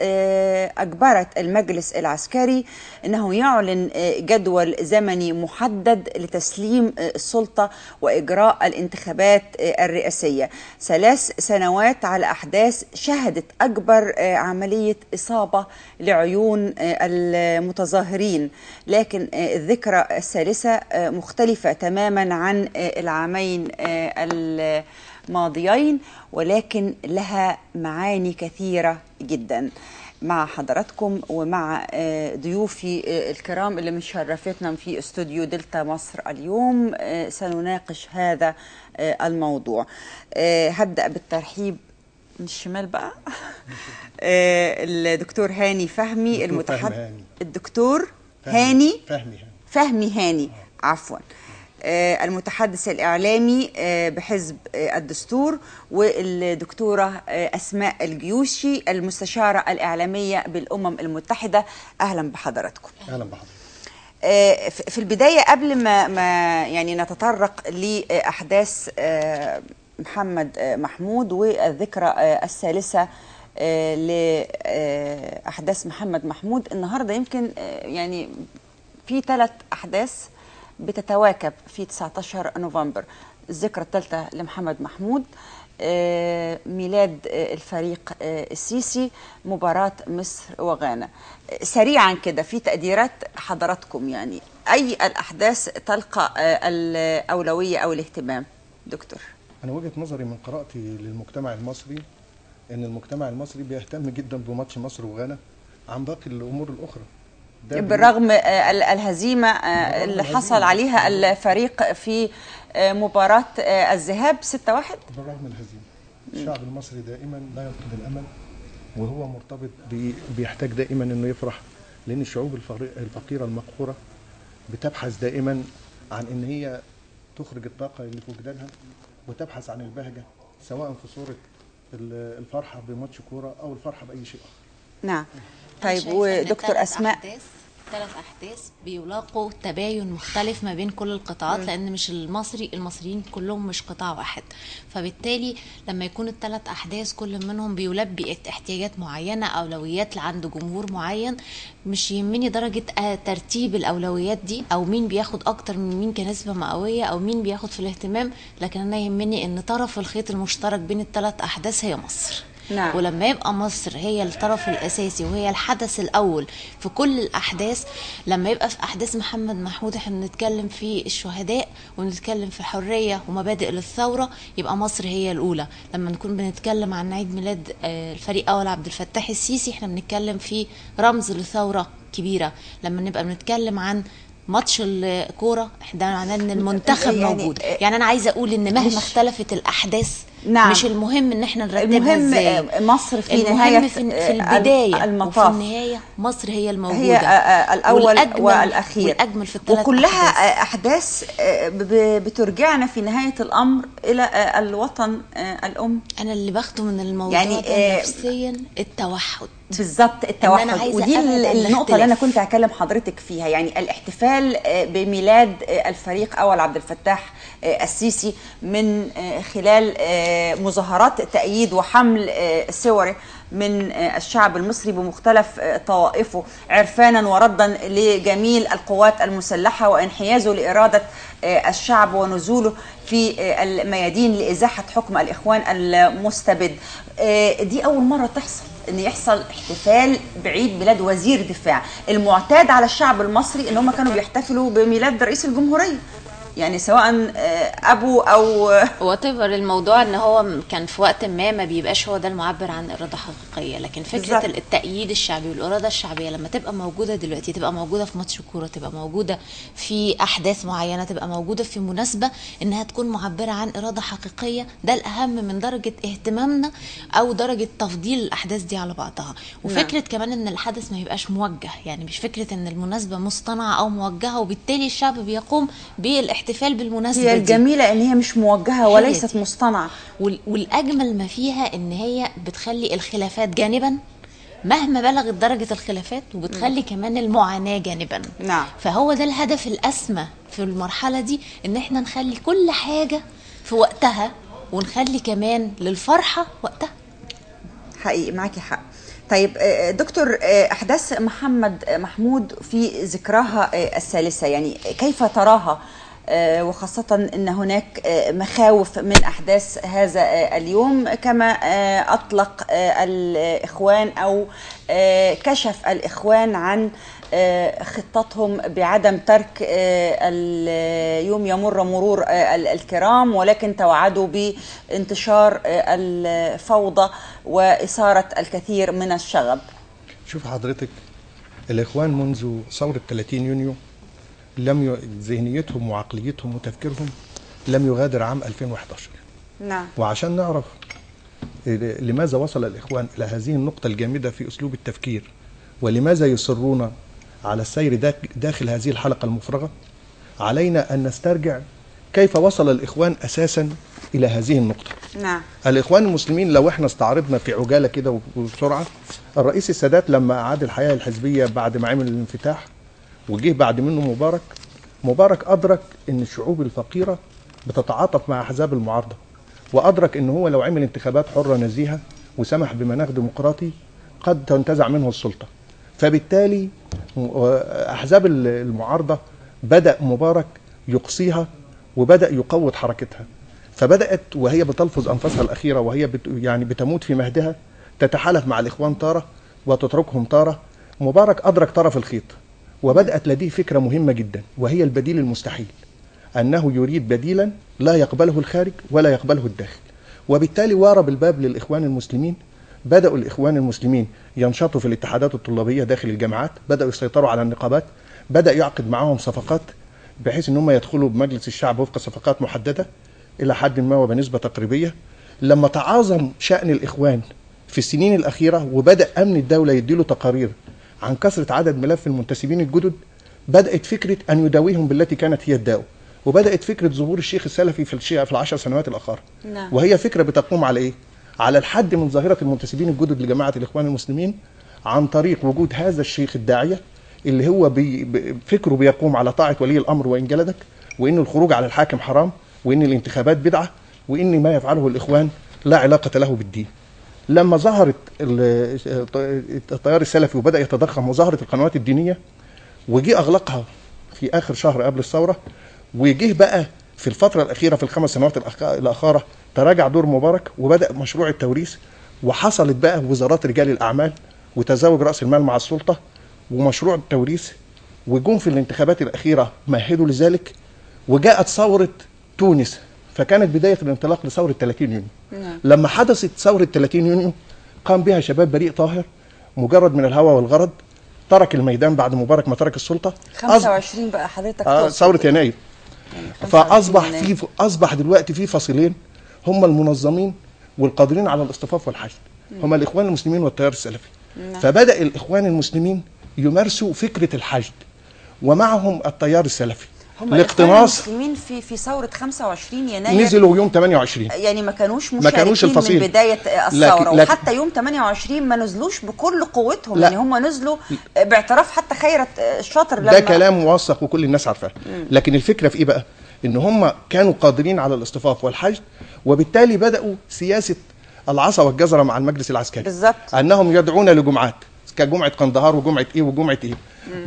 أجبرت المجلس العسكري أنه يعلن جدول زمني محدد لتسليم السلطة وإجراء الانتخابات الرئاسية. 3 سنوات على أحداث شهدت أكبر عملية إصابة لعيون المتظاهرين، لكن الذكرى الثالثة مختلفة تماما عن العامين الماضيين، ولكن لها معاني كثيرة جدا. مع حضراتكم ومع ضيوفي الكرام اللي مشرفتنا في استوديو دلتا مصر اليوم سنناقش هذا الموضوع. هبدأ بالترحيب من الشمال بقى الدكتور هاني فهمي الدكتور فهمي هاني عفوا المتحدث الإعلامي بحزب الدستور، والدكتورة أسماء الجيوشي المستشارة الإعلامية بالأمم المتحدة. أهلا بحضراتكم. أهلا بحضرتك. في البداية قبل ما يعني نتطرق لأحداث محمد محمود والذكرى الثالثة لأحداث محمد محمود، النهاردة يمكن يعني في 3 أحداث بتتواكب في 19 نوفمبر: الذكرى الثالثة لمحمد محمود، ميلاد الفريق السيسي، مباراة مصر وغانا. سريعا كده في تقديرات حضراتكم، يعني أي الأحداث تلقى الأولوية أو الاهتمام؟ دكتور. أنا وجهة نظري من قراءتي للمجتمع المصري إن المجتمع المصري بيهتم جدا بماتش مصر وغانا عن باقي الأمور الأخرى، بالرغم الهزيمة اللي حصل عليها الفريق في مباراة الذهاب 6-1. بالرغم الهزيمة الشعب المصري دائما لا يفقد الأمل، وهو مرتبط بيحتاج دائما إنه يفرح، لأن الشعوب الفقيرة المقهورة بتبحث دائما عن إن هي تخرج الطاقة اللي في وجدانها وتبحث عن البهجة، سواء في صورة الفرحة بماتش كورة أو الفرحة بأي شيء آخر. نعم. طيب ودكتور أسماء، 3 أحداث بيلاقوا تباين مختلف ما بين كل القطاعات، لأن مش المصريين كلهم مش قطاع واحد، فبالتالي لما يكون ال3 أحداث كل منهم بيلبي احتياجات معينة، أولويات عند جمهور معين، مش يهمني درجة ترتيب الأولويات دي أو مين بياخد أكتر من مين كنسبة مئوية أو مين بياخد في الاهتمام، لكن أنا يهمني إن طرف الخيط المشترك بين ال3 أحداث هي مصر. نعم. ولما يبقى مصر هي الطرف الأساسي وهي الحدث الأول في كل الأحداث، لما يبقى في أحداث محمد محمود احنا بنتكلم في الشهداء وبنتكلم في الحرية ومبادئ للثورة، يبقى مصر هي الأولى. لما نكون بنتكلم عن عيد ميلاد الفريق أول عبد الفتاح السيسي، احنا بنتكلم في رمز لثورة كبيرة. لما نبقى بنتكلم عن ماتش الكورة ده معناه ان المنتخب موجود. يعني انا عايزه اقول ان مهما اختلفت الاحداث، نعم، مش المهم ان احنا نرتبها ازاي. المهم مصر في نهايه في البدايه المطاف، وفي النهايه مصر هي الموجوده، هي الاول والاخير، والاجمل في ال3 وكلها احداث بترجعنا في نهايه الامر الى الوطن الام. انا اللي باخده من الموضوع يعني ده نفسيا التوحد، بالظبط التوحد، ودي النقطة اللي أنا كنت هكلم حضرتك فيها. يعني الاحتفال بميلاد الفريق أول عبد الفتاح السيسي من خلال مظاهرات تأييد وحمل صوره من الشعب المصري بمختلف طوائفه، عرفانا وردا لجميل القوات المسلحة وانحيازه لإرادة الشعب ونزوله في الميادين لإزاحة حكم الإخوان المستبد. دي أول مرة تحصل، ان يحصل احتفال بعيد ميلاد وزير دفاع. المعتاد على الشعب المصري ان هم كانوا بيحتفلوا بميلاد رئيس الجمهورية. يعني سواء ابو او whatever. الموضوع ان هو كان في وقت ما بيبقاش هو ده المعبر عن اراده حقيقيه، لكن فكره بالزبط. التأييد الشعبي والاراده الشعبيه لما تبقى موجوده دلوقتي، تبقى موجوده في ماتش كوره، تبقى موجوده في احداث معينه، تبقى موجوده في مناسبه، انها تكون معبره عن اراده حقيقيه، ده الاهم من درجه اهتمامنا او درجه تفضيل الاحداث دي على بعضها. وفكره كمان ان الحدث ما يبقاش موجه، يعني مش فكره ان المناسبه مصطنعه او موجهه وبالتالي الشعب بيقوم بالاحتفال بالمناسبه هي دي. الجميله ان هي مش موجهه وليست مصطنعه، والاجمل ما فيها ان هي بتخلي الخلافات جانبا مهما بلغت درجه الخلافات، وبتخلي كمان المعاناه جانبا. نعم. فهو ده الهدف الاسمى في المرحله دي، ان احنا نخلي كل حاجه في وقتها، ونخلي كمان للفرحه وقتها. حقيقي معاكي حق. طيب دكتور، أحداث محمد محمود في ذكراها الثالثة، يعني كيف تراها، وخاصة أن هناك مخاوف من أحداث هذا اليوم، كما أطلق الإخوان أو كشف الإخوان عن خطتهم بعدم ترك اليوم يمر مرور الكرام، ولكن توعدوا بانتشار الفوضى وإثارة الكثير من الشغب. شوف حضرتك، الإخوان منذ ثورة 30 يونيو ذهنيتهم وعقليتهم وتفكيرهم لم يغادر عام 2011. نعم. وعشان نعرف لماذا وصل الإخوان إلى هذه النقطة الجامدة في أسلوب التفكير، ولماذا يصرون على السير داخل هذه الحلقة المفرغة، علينا أن نسترجع كيف وصل الإخوان أساسا إلى هذه النقطة. نعم. الإخوان المسلمين لو احنا استعرضنا في عجالة كده وبسرعة، الرئيس السادات لما أعاد الحياة الحزبية بعد ما عمل الانفتاح وجيه بعد منه مبارك أدرك أن الشعوب الفقيرة بتتعاطف مع أحزاب المعارضة، وأدرك أن هو لو عمل انتخابات حرة نزيهة وسمح بمناخ ديمقراطي قد تنتزع منه السلطة. فبالتالي أحزاب المعارضة بدأ مبارك يقصيها وبدأ يقوض حركتها، فبدأت وهي بتلفظ أنفاسها الأخيرة وهي يعني بتموت في مهدها تتحالف مع الإخوان تارة وتتركهم تارة. مبارك أدرك طرف الخيط، وبدأت لديه فكرة مهمة جدا، وهي البديل المستحيل، أنه يريد بديلا لا يقبله الخارج ولا يقبله الداخل. وبالتالي وارب الباب للإخوان المسلمين. بدأوا الإخوان المسلمين ينشطوا في الاتحادات الطلابية داخل الجامعات، بدأوا يسيطروا على النقابات، بدأ يعقد معهم صفقات بحيث أن هم يدخلوا بمجلس الشعب وفق صفقات محددة إلى حد ما وبنسبة تقريبية. لما تعاظم شأن الإخوان في السنين الأخيرة وبدأ أمن الدولة يديله تقارير عن كثرة عدد ملف المنتسبين الجدد، بدأت فكرة أن يداويهم بالتي كانت هي الداء، وبدأت فكرة ظهور الشيخ السلفي في الشيعة في ال10 سنوات الأخيرة. نعم. وهي فكرة بتقوم على إيه؟ على الحد من ظاهرة المنتسبين الجدد لجماعة الإخوان المسلمين عن طريق وجود هذا الشيخ الداعية اللي هو فكره بيقوم على طاعة ولي الأمر وإن جلدك، وإن الخروج على الحاكم حرام، وإن الانتخابات بدعة، وإن ما يفعله الإخوان لا علاقة له بالدين. لما ظهرت التيار السلفي وبدأ يتضخم وظهرت القنوات الدينية، وجي أغلقها في آخر شهر قبل الثورة، وجيه بقى في الفترة الأخيرة في ال5 سنوات الأخيرة تراجع دور مبارك وبدأ مشروع التوريث، وحصلت بقى وزارات رجال الأعمال وتزاوج رأس المال مع السلطة ومشروع التوريث، وجون في الانتخابات الأخيرة مهدوا لذلك، وجاءت ثورة تونس، فكانت بداية الانطلاق لثورة 30 يونيو. لما حدثت ثورة 30 يونيو قام بها شباب بريء طاهر مجرد من الهوى والغرض، ترك الميدان بعد مبارك ما ترك السلطة. 25 بقى حضرتك ثورة يناير. فأصبح دلوقتي في فصيلين هم المنظمين والقادرين على الاصطفاف والحشد، هم الإخوان المسلمين والتيار السلفي. فبدأ الإخوان المسلمين يمارسوا فكرة الحشد ومعهم التيار السلفي. هم الإخوان المسلمين في ثورة 25 يناير نزلوا يوم 28، يعني ما كانوش مشاركين من بداية الثورة، وحتى يوم 28 ما نزلوش بكل قوتهم. يعني هم نزلوا باعتراف حتى خيرت الشاطر ده كلام موثق وكل الناس عارفاه. لكن الفكرة في إيه بقى؟ إن هم كانوا قادرين على الاصطفاف والحشد، وبالتالي بدأوا سياسة العصا والجزرة مع المجلس العسكري. بالظبط. أنهم يدعون لجمعات كجمعة قندهار وجمعة إيه وجمعة إيه.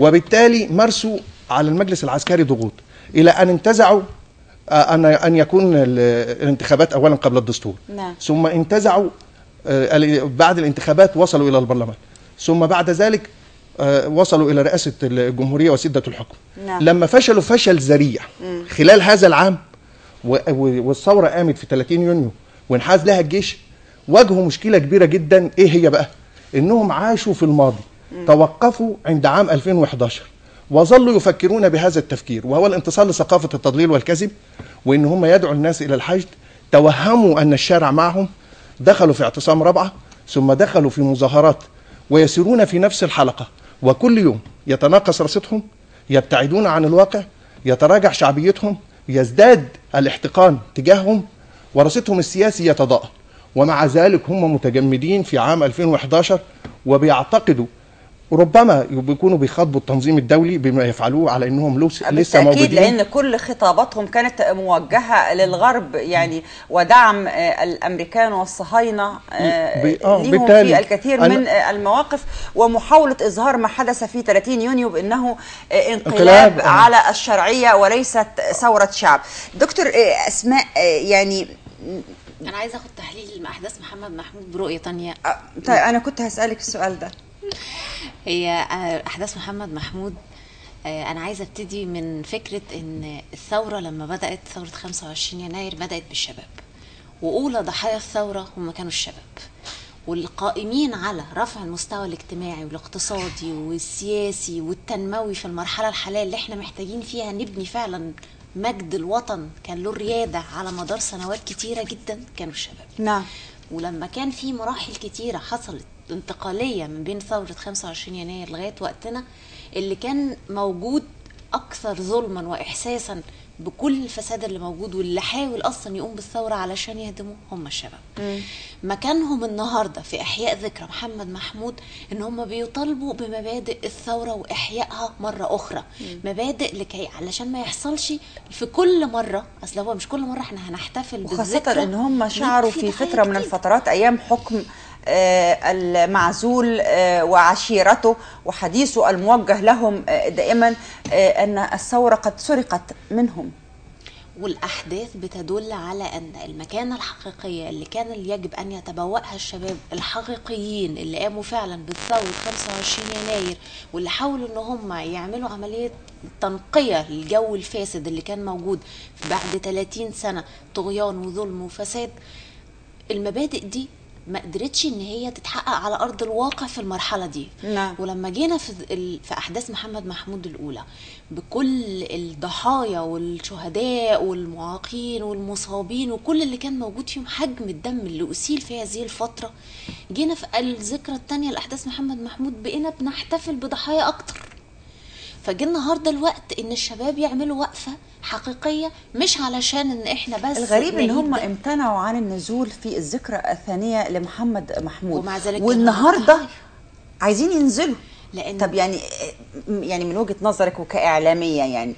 وبالتالي مارسوا على المجلس العسكري ضغوط إلى أن انتزعوا أن يكون الانتخابات أولا قبل الدستور. نعم. ثم انتزعوا بعد الانتخابات وصلوا إلى البرلمان، ثم بعد ذلك وصلوا إلى رئاسة الجمهورية وسدة الحكم. نعم. لما فشلوا فشل ذريع خلال هذا العام والثورة قامت في 30 يونيو وانحاز لها الجيش، واجهوا مشكلة كبيرة جدا. إيه هي بقى؟ إنهم عاشوا في الماضي، توقفوا عند عام 2011 وظلوا يفكرون بهذا التفكير، وهو الانتصار لثقافة التضليل والكذب، وإن هم يدعوا الناس إلى الحشد. توهموا أن الشارع معهم، دخلوا في اعتصام رابعة، ثم دخلوا في مظاهرات، ويسيرون في نفس الحلقة، وكل يوم يتناقص رصيدهم، يبتعدون عن الواقع، يتراجع شعبيتهم، يزداد الاحتقان تجاههم، ورصيدهم السياسي يتضاءل. ومع ذلك هم متجمدين في عام 2011 وبيعتقدوا ربما بيكونوا بيخاطبوا التنظيم الدولي بما يفعلوه على انهم لسه موجودين، لان كل خطاباتهم كانت موجهه للغرب يعني، ودعم الامريكان والصهاينه ليهم في الكثير من المواقف، ومحاوله اظهار ما حدث في 30 يونيو بانه انقلاب على الشرعيه وليست ثوره شعب. دكتور اسماء، يعني انا عايزه اخد تحليل مع احداث محمد محمود برؤيه ثانيه. طيب انا كنت هسالك السؤال ده. هي احداث محمد محمود، انا عايزه ابتدي من فكره ان الثوره لما بدات، ثوره 25 يناير بدات بالشباب، واولى ضحايا الثوره هم كانوا الشباب، والقائمين على رفع المستوى الاجتماعي والاقتصادي والسياسي والتنموي في المرحله الحاليه اللي احنا محتاجين فيها نبني فعلا مجد الوطن، كان له رياده على مدار سنوات كتيره جدا، كانوا الشباب. نعم. ولما كان في مراحل كتيره حصلت انتقاليه من بين ثوره 25 يناير لغايه وقتنا، اللي كان موجود اكثر ظلما واحساسا بكل الفساد اللي موجود واللي حاول اصلا يقوم بالثوره علشان يهدموه هم الشباب. مكانهم النهارده في احياء ذكرى محمد محمود ان هم بيطالبوا بمبادئ الثوره واحيائها مره اخرى، مبادئ لكي علشان ما يحصلش في كل مره، اصل هو مش كل مره احنا هنحتفل بالذكرى، وخاصه ان هم شعروا في فتره من الفترات ايام حكم المعزول وعشيرته وحديثه الموجه لهم دائما أن الثورة قد سرقت منهم. والأحداث بتدل على أن المكانة الحقيقية اللي كان يجب أن يتبوأها الشباب الحقيقيين اللي قاموا فعلا بالثورة 25 يناير، واللي حاولوا أن هم يعملوا عملية تنقية للجو الفاسد اللي كان موجود بعد 30 سنة طغيان وظلم وفساد. المبادئ دي ما قدرتش ان هي تتحقق على ارض الواقع في المرحله دي. نعم. ولما جينا في احداث محمد محمود الاولى بكل الضحايا والشهداء والمعاقين والمصابين وكل اللي كان موجود فيهم، حجم الدم اللي اسيل في هذه الفتره، جينا في الذكرى الثانيه لاحداث محمد محمود بقينا بنحتفل بضحايا اكتر. فجي النهارده الوقت ان الشباب يعملوا وقفه حقيقيه، مش علشان ان احنا بس. الغريب ان هم امتنعوا عن النزول في الذكرى الثانية لمحمد محمود، ومع ذلك والنهارده عايزين ينزلوا. لأن طب يعني من وجهة نظرك وكإعلامية، يعني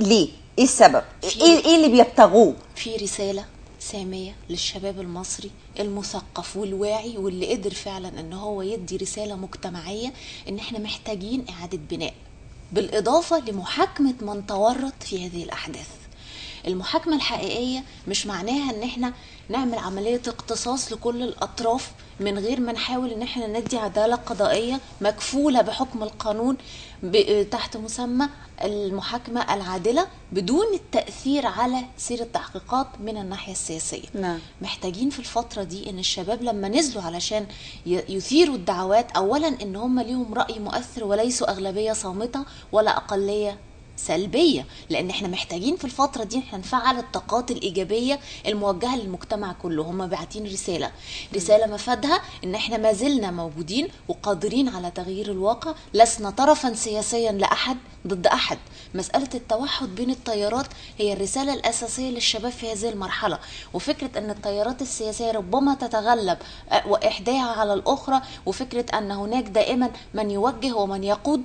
ليه؟ ايه السبب؟ ايه اللي بيبتغوه؟ في رسالة سامية للشباب المصري المثقف والواعي، واللي قدر فعلا ان هو يدي رسالة مجتمعية ان احنا محتاجين اعادة بناء، بالإضافة لمحاكمة من تورط في هذه الأحداث. المحاكمة الحقيقية مش معناها ان احنا نعمل عملية اقتصاص لكل الأطراف من غير ما نحاول ان احنا ندي عدالة قضائية مكفولة بحكم القانون تحت مسمى المحاكمة العادلة بدون التأثير على سير التحقيقات من الناحية السياسية. نعم. محتاجين في الفترة دي ان الشباب لما نزلوا علشان يثيروا الدعوات، اولا ان هم ليهم رأي مؤثر وليسوا أغلبية صامتة ولا أقلية سلبية، لان احنا محتاجين في الفترة دي احنا نفعل الطاقات الإيجابية الموجهة للمجتمع كله. هم باعتين رسالة مفادها ان احنا ما زلنا موجودين وقادرين على تغيير الواقع، لسنا طرفا سياسيا لأحد ضد أحد. مسألة التوحد بين التيارات هي الرسالة الأساسية للشباب في هذه المرحلة، وفكرة أن التيارات السياسية ربما تتغلب وإحداها على الأخرى، وفكرة أن هناك دائما من يوجه ومن يقود.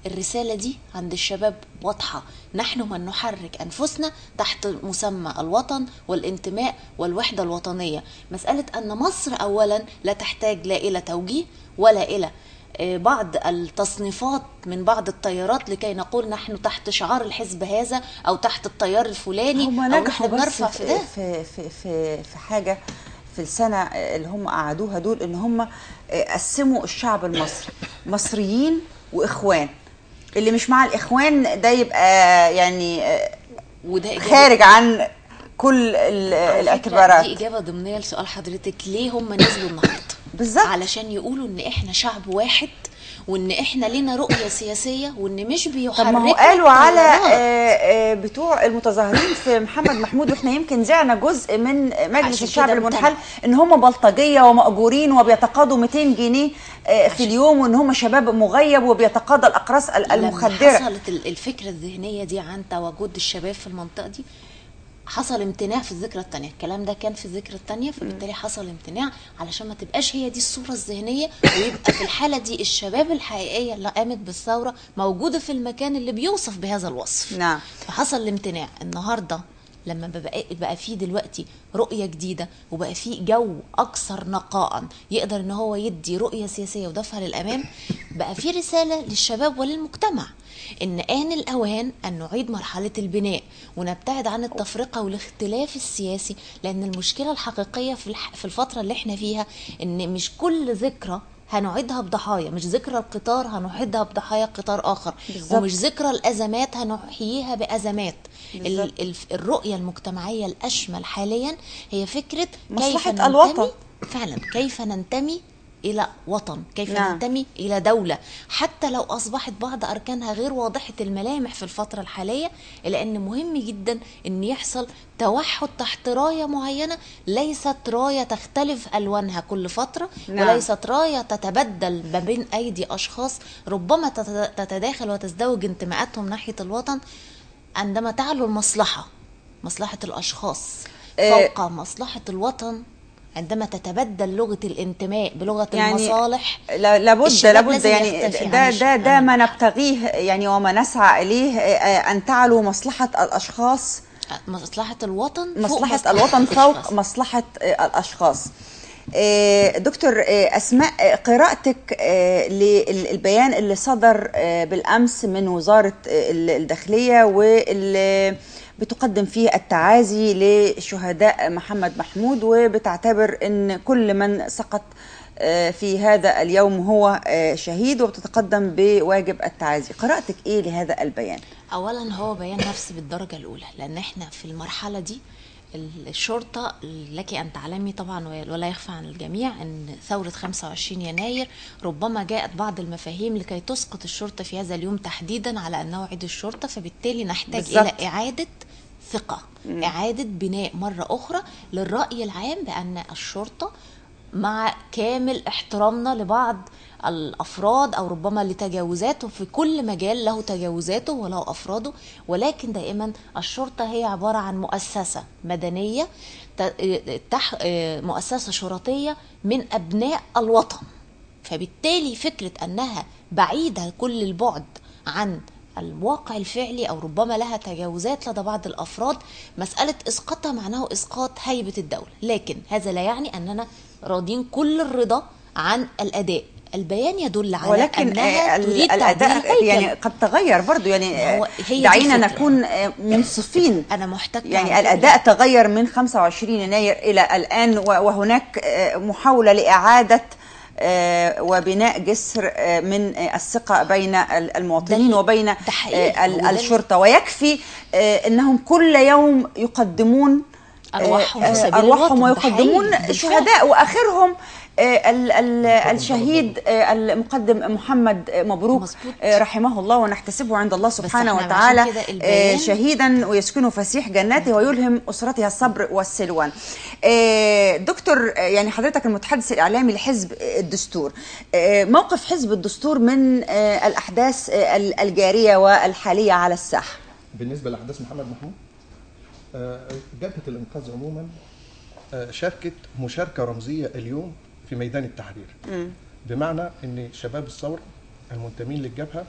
الرسالة دي عند الشباب واضحة، نحن من نحرك أنفسنا تحت مسمى الوطن والانتماء والوحدة الوطنية. مسألة أن مصر أولا لا تحتاج لا إلى توجيه ولا إلى بعض التصنيفات من بعض التيارات لكي نقول نحن تحت شعار الحزب هذا أو تحت التيار الفلاني، هم أو نجحوا نحن بنرفع في ده. في حاجة في السنة اللي هم قعدوها دول، ان هم قسموا الشعب المصري مصريين واخوان. اللي مش مع الاخوان ده يبقى يعني وده خارج عن كل الاعتبارات. دي اجابه ضمنيه لسؤال حضرتك، ليه هم نزلوا النهارده؟ بالظبط، علشان يقولوا ان احنا شعب واحد، وان احنا لنا رؤيه سياسيه، وان مش بيحركوا. طب ما هو قالوا على بتوع المتظاهرين في محمد محمود، واحنا يمكن زعنا جزء من مجلس الشعب المنحل ان هم بلطجيه ومأجورين وبيتقاضوا 200 جنيه في اليوم، وان هم شباب مغيب وبيتقاضى الاقراص المخدره. لما حصلت الفكره الذهنيه دي عن تواجد الشباب في المنطقه دي، حصل امتناع في الذكرى الثانيه. الكلام ده كان في الذكرى الثانيه، فبالتالي حصل امتناع علشان ما تبقاش هي دي الصوره الذهنيه، ويبقى في الحاله دي الشباب الحقيقيه اللي قامت بالثوره موجوده في المكان اللي بيوصف بهذا الوصف. نعم. فحصل الامتناع. النهارده لما بقى فيه دلوقتي رؤيه جديده، وبقى فيه جو اكثر نقاء يقدر ان هو يدي رؤيه سياسيه ودفع للامام، بقى فيه رساله للشباب وللمجتمع ان آن الاوان ان نعيد مرحله البناء ونبتعد عن التفرقه والاختلاف السياسي، لان المشكله الحقيقيه في الفتره اللي احنا فيها ان مش كل ذكرى هنعيدها بضحايا، مش ذكرى القطار هنعيدها بضحايا قطار اخر، بالزبط. ومش ذكرى الازمات هنحييها بازمات. الرؤيه المجتمعيه الاشمل حاليا هي فكره مصلحه الوطن، فعلا كيف ننتمي إلى وطن، كيف ننتمي إلى دولة، حتى لو أصبحت بعض أركانها غير واضحة الملامح في الفترة الحالية، إلا أن مهم جدا أن يحصل توحد تحت راية معينة، ليست راية تختلف ألوانها كل فترة، وليست راية تتبدل ما بين أيدي أشخاص ربما تتداخل وتزدوج انتماءاتهم ناحية الوطن، عندما تعلو المصلحة، مصلحة الأشخاص فوق مصلحة الوطن، عندما تتبدل لغة الانتماء بلغة يعني المصالح. لابد يعني ده ما نبتغيه يعني وما نسعى إليه، أن تعلو مصلحة الأشخاص، مصلحة الوطن فوق مصلحة الأشخاص. دكتور أسماء، قراءتك للبيان اللي صدر بالأمس من وزارة الداخلية واللي بتقدم فيه التعازي لشهداء محمد محمود، وبتعتبر ان كل من سقط في هذا اليوم هو شهيد، وبتتقدم بواجب التعازي. قراءتك ايه لهذا البيان؟ اولا هو بيان نفسي بالدرجة الاولى، لان احنا في المرحلة دي الشرطة لك أن تعلمي طبعا ولا يخفى عن الجميع أن ثورة 25 يناير ربما جاءت بعض المفاهيم لكي تسقط الشرطة في هذا اليوم تحديدا على أنه عيد الشرطة، فبالتالي نحتاج بالزبط. إلى إعادة ثقة، إعادة بناء مرة أخرى للرأي العام بأن الشرطة، مع كامل احترامنا لبعض الأفراد أو ربما لتجاوزاته، في كل مجال له تجاوزاته وله أفراده، ولكن دائما الشرطة هي عبارة عن مؤسسة مدنية، مؤسسة شرطية من أبناء الوطن، فبالتالي فكرة أنها بعيدة كل البعد عن الواقع الفعلي أو ربما لها تجاوزات لدى بعض الأفراد، مسألة إسقاطها معناه إسقاط هيبة الدولة، لكن هذا لا يعني أننا راضين كل الرضا عن الأداء. البيان يدل على ولكن أنها تريد الأداء يعني قد تغير برضو، يعني دعينا نكون منصفين. أنا محتاج يعني الأداء تغير من 25 يناير إلى الآن، وهناك محاولة لإعادة وبناء جسر من الثقة بين المواطنين وبين الشرطة، ويكفي أنهم كل يوم يقدمون أرواحهم ويقدمون شهداء، وآخرهم الشهيد المقدم محمد مبروك رحمه الله، ونحتسبه عند الله سبحانه وتعالى شهيدا ويسكنه فسيح جناته ويلهم أسرتها الصبر والسلوان. دكتور، يعني حضرتك المتحدث الإعلامي لحزب الدستور، موقف حزب الدستور من الأحداث الجارية والحالية على الساحة بالنسبة لأحداث محمد محمود؟ جبهة الإنقاذ عموما شاركت مشاركة رمزية اليوم في ميدان التحرير، بمعنى ان شباب الثوره المنتمين للجبهه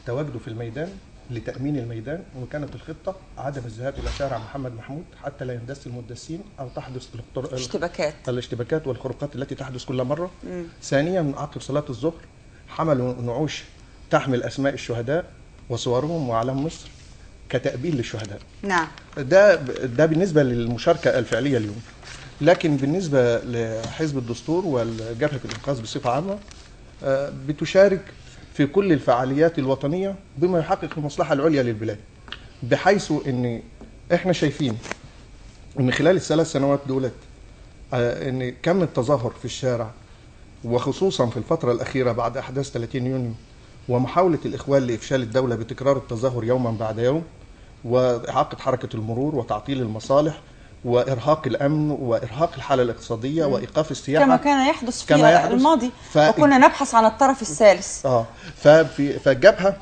تواجدوا في الميدان لتامين الميدان، وكانت الخطه عدم الذهاب الى شارع محمد محمود حتى لا يندس المندسين او تحدث الاشتباكات والخروقات التي تحدث كل مره. ثانيا، عقب صلاه الظهر حملوا نعوش تحمل اسماء الشهداء وصورهم وعلم مصر كتأبين للشهداء. نعم. ده بالنسبه للمشاركه الفعليه اليوم. لكن بالنسبة لحزب الدستور والجبهة الإنقاذ بصفة عامة بتشارك في كل الفعاليات الوطنية بما يحقق المصلحة العليا للبلاد، بحيث ان احنا شايفين ان خلال ال3 سنوات دولت ان كم التظاهر في الشارع، وخصوصا في الفترة الأخيرة بعد أحداث 30 يونيو ومحاولة الإخوان لإفشال الدولة بتكرار التظاهر يوما بعد يوم، وإعاقة حركة المرور وتعطيل المصالح وإرهاق الأمن وإرهاق الحالة الاقتصادية وإيقاف السياحة كما كان يحدث في الماضي، وكنا نبحث عن الطرف الثالث. فالجبهة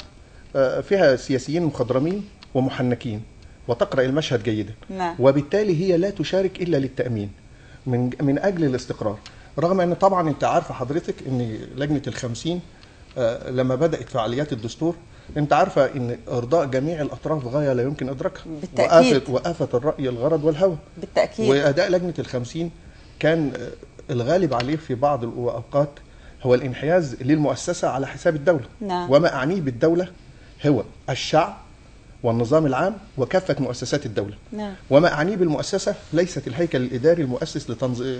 فيها سياسيين مخضرمين ومحنكين وتقرأ المشهد جيدا، وبالتالي هي لا تشارك إلا للتأمين من أجل الاستقرار. رغم أن طبعا أنت عارفة حضرتك أن لجنة ال50 لما بدأت فعاليات الدستور، أنت عارفة أن إرضاء جميع الأطراف غاية لا يمكن إدراكها، بالتأكيد، وآفة الرأي الغرض والهوى بالتأكيد. وأداء لجنة ال50 كان الغالب عليه في بعض الأوقات هو الانحياز للمؤسسة على حساب الدولة. وما أعنيه بالدولة هو الشعب والنظام العام وكافة مؤسسات الدولة. وما أعنيه بالمؤسسة ليست الهيكل الإداري المؤسس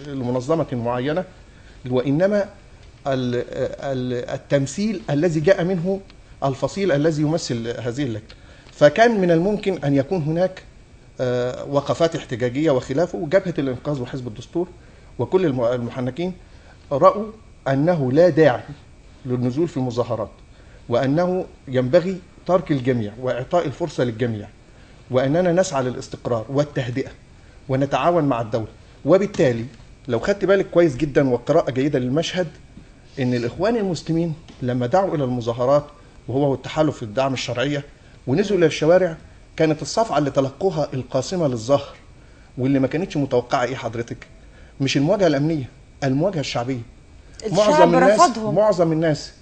لمنظمة معينة، وإنما التمثيل الذي جاء منه الفصيل الذي يمثل هذه اللجنة. فكان من الممكن أن يكون هناك وقفات احتجاجية وخلافه. جبهة الإنقاذ وحزب الدستور وكل المحنكين رأوا أنه لا داعي للنزول في المظاهرات، وأنه ينبغي ترك الجميع وإعطاء الفرصة للجميع، وأننا نسعى للاستقرار والتهدئة ونتعاون مع الدولة. وبالتالي لو خدت بالك كويس جدا وقراءة جيدة للمشهد، إن الإخوان المسلمين لما دعوا إلى المظاهرات وهو والتحالف في الدعم الشرعية ونزلوا إلى الشوارع، كانت الصفعة اللي تلقوها القاسمة للظهر واللي ما كانتش متوقعة إيه حضرتك؟ مش المواجهة الأمنية، المواجهة الشعبية. معظم الناس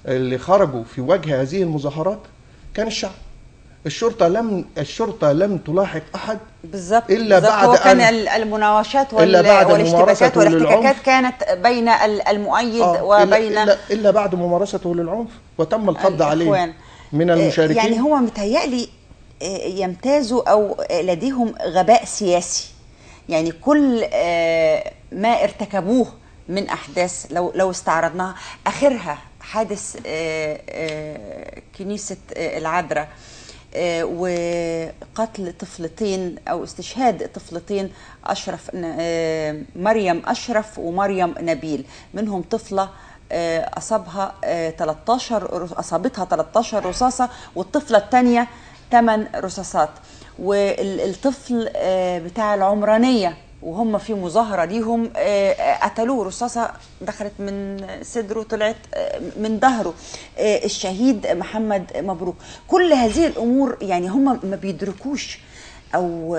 اللي خرجوا في وجه هذه المظاهرات كان الشعب. الشرطة لم تلاحق أحد بالظبط إلا بعد هو كان المناوشات والاشتباكات والاحتكاكات كانت بين المؤيد وبين إلا بعد ممارسته للعنف وتم القبض عليه من المشاركين. يعني هو متهيألي يمتازوا أو لديهم غباء سياسي، يعني كل ما ارتكبوه من أحداث لو استعرضناها، آخرها حادث كنيسة العذراء وقتل طفلتين أو استشهاد طفلتين، مريم أشرف ومريم نبيل، منهم طفلة أصابتها 13 رصاصة، والطفلة الثانية 8 رصاصات. والطفل بتاع العمرانية وهم في مظاهرة ليهم قتلوه، رصاصة دخلت من صدره طلعت من ظهره. الشهيد محمد مبروك. كل هذه الأمور يعني هم ما بيدركوش أو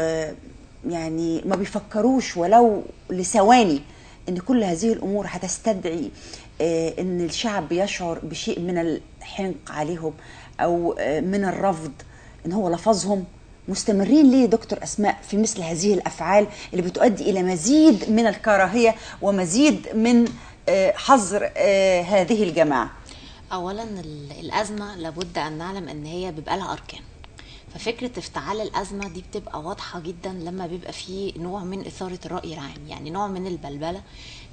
يعني ما بيفكروش ولو لثواني إن كل هذه الأمور هتستدعي إن الشعب يشعر بشيء من الحنق عليهم أو من الرفض، إن هو لفظهم. مستمرين ليه دكتور أسماء في مثل هذه الأفعال اللي بتؤدي إلى مزيد من الكراهية ومزيد من حظر هذه الجماعة؟ أولا الأزمة لابد أن نعلم أن هي بيبقى لها أركان، ففكرة افتعال الأزمة دي بتبقى واضحة جدا لما بيبقى فيه نوع من إثارة الرأي العام، يعني نوع من البلبلة،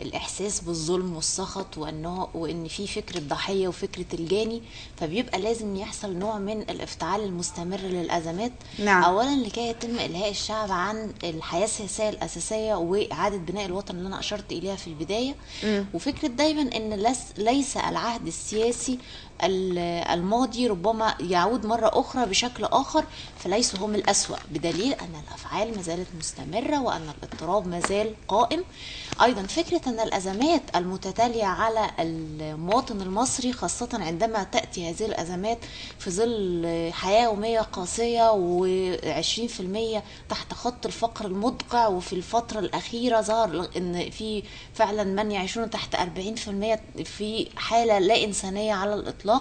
الإحساس بالظلم والسخط وإن في فكرة ضحية وفكرة الجاني، فبيبقى لازم يحصل نوع من الافتعال المستمر للأزمات. أولا لكي يتم إلهاء الشعب عن الحياة السياسية الأساسية وإعادة بناء الوطن اللي أنا أشرت إليها في البداية. وفكرة دايما إن ليس العهد السياسي الماضي ربما يعود مرة أخرى بشكل آخر، فليسوا هم الأسوأ، بدليل أن الأفعال ما زالت مستمرة وأن الاضطراب ما زال قائم. أيضا فكرة أن الأزمات المتتالية على المواطن المصري، خاصة عندما تأتي هذه الأزمات في ظل حياة يومية قاسية و20% تحت خط الفقر المدقع، وفي الفترة الأخيرة ظهر أن في فعلا من يعيشون تحت 40% في حالة لا إنسانية على الإطلاق.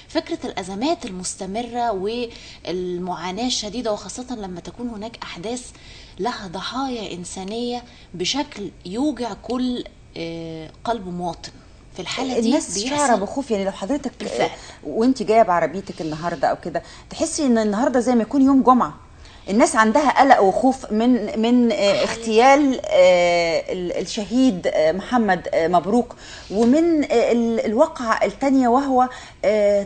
فكرة الأزمات المستمرة والمعاناة الشديدة، وخاصة لما تكون هناك أحداث لها ضحايا إنسانية بشكل يوجع كل قلب مواطن، في الحالة دي الناس شعره بخوف. يعني لو حضرتك وانت جايه بعربيتك النهارده او كده، تحسي ان النهارده زي ما يكون يوم جمعه، الناس عندها قلق وخوف من اغتيال الشهيد محمد مبروك، ومن الواقعة الثانية وهو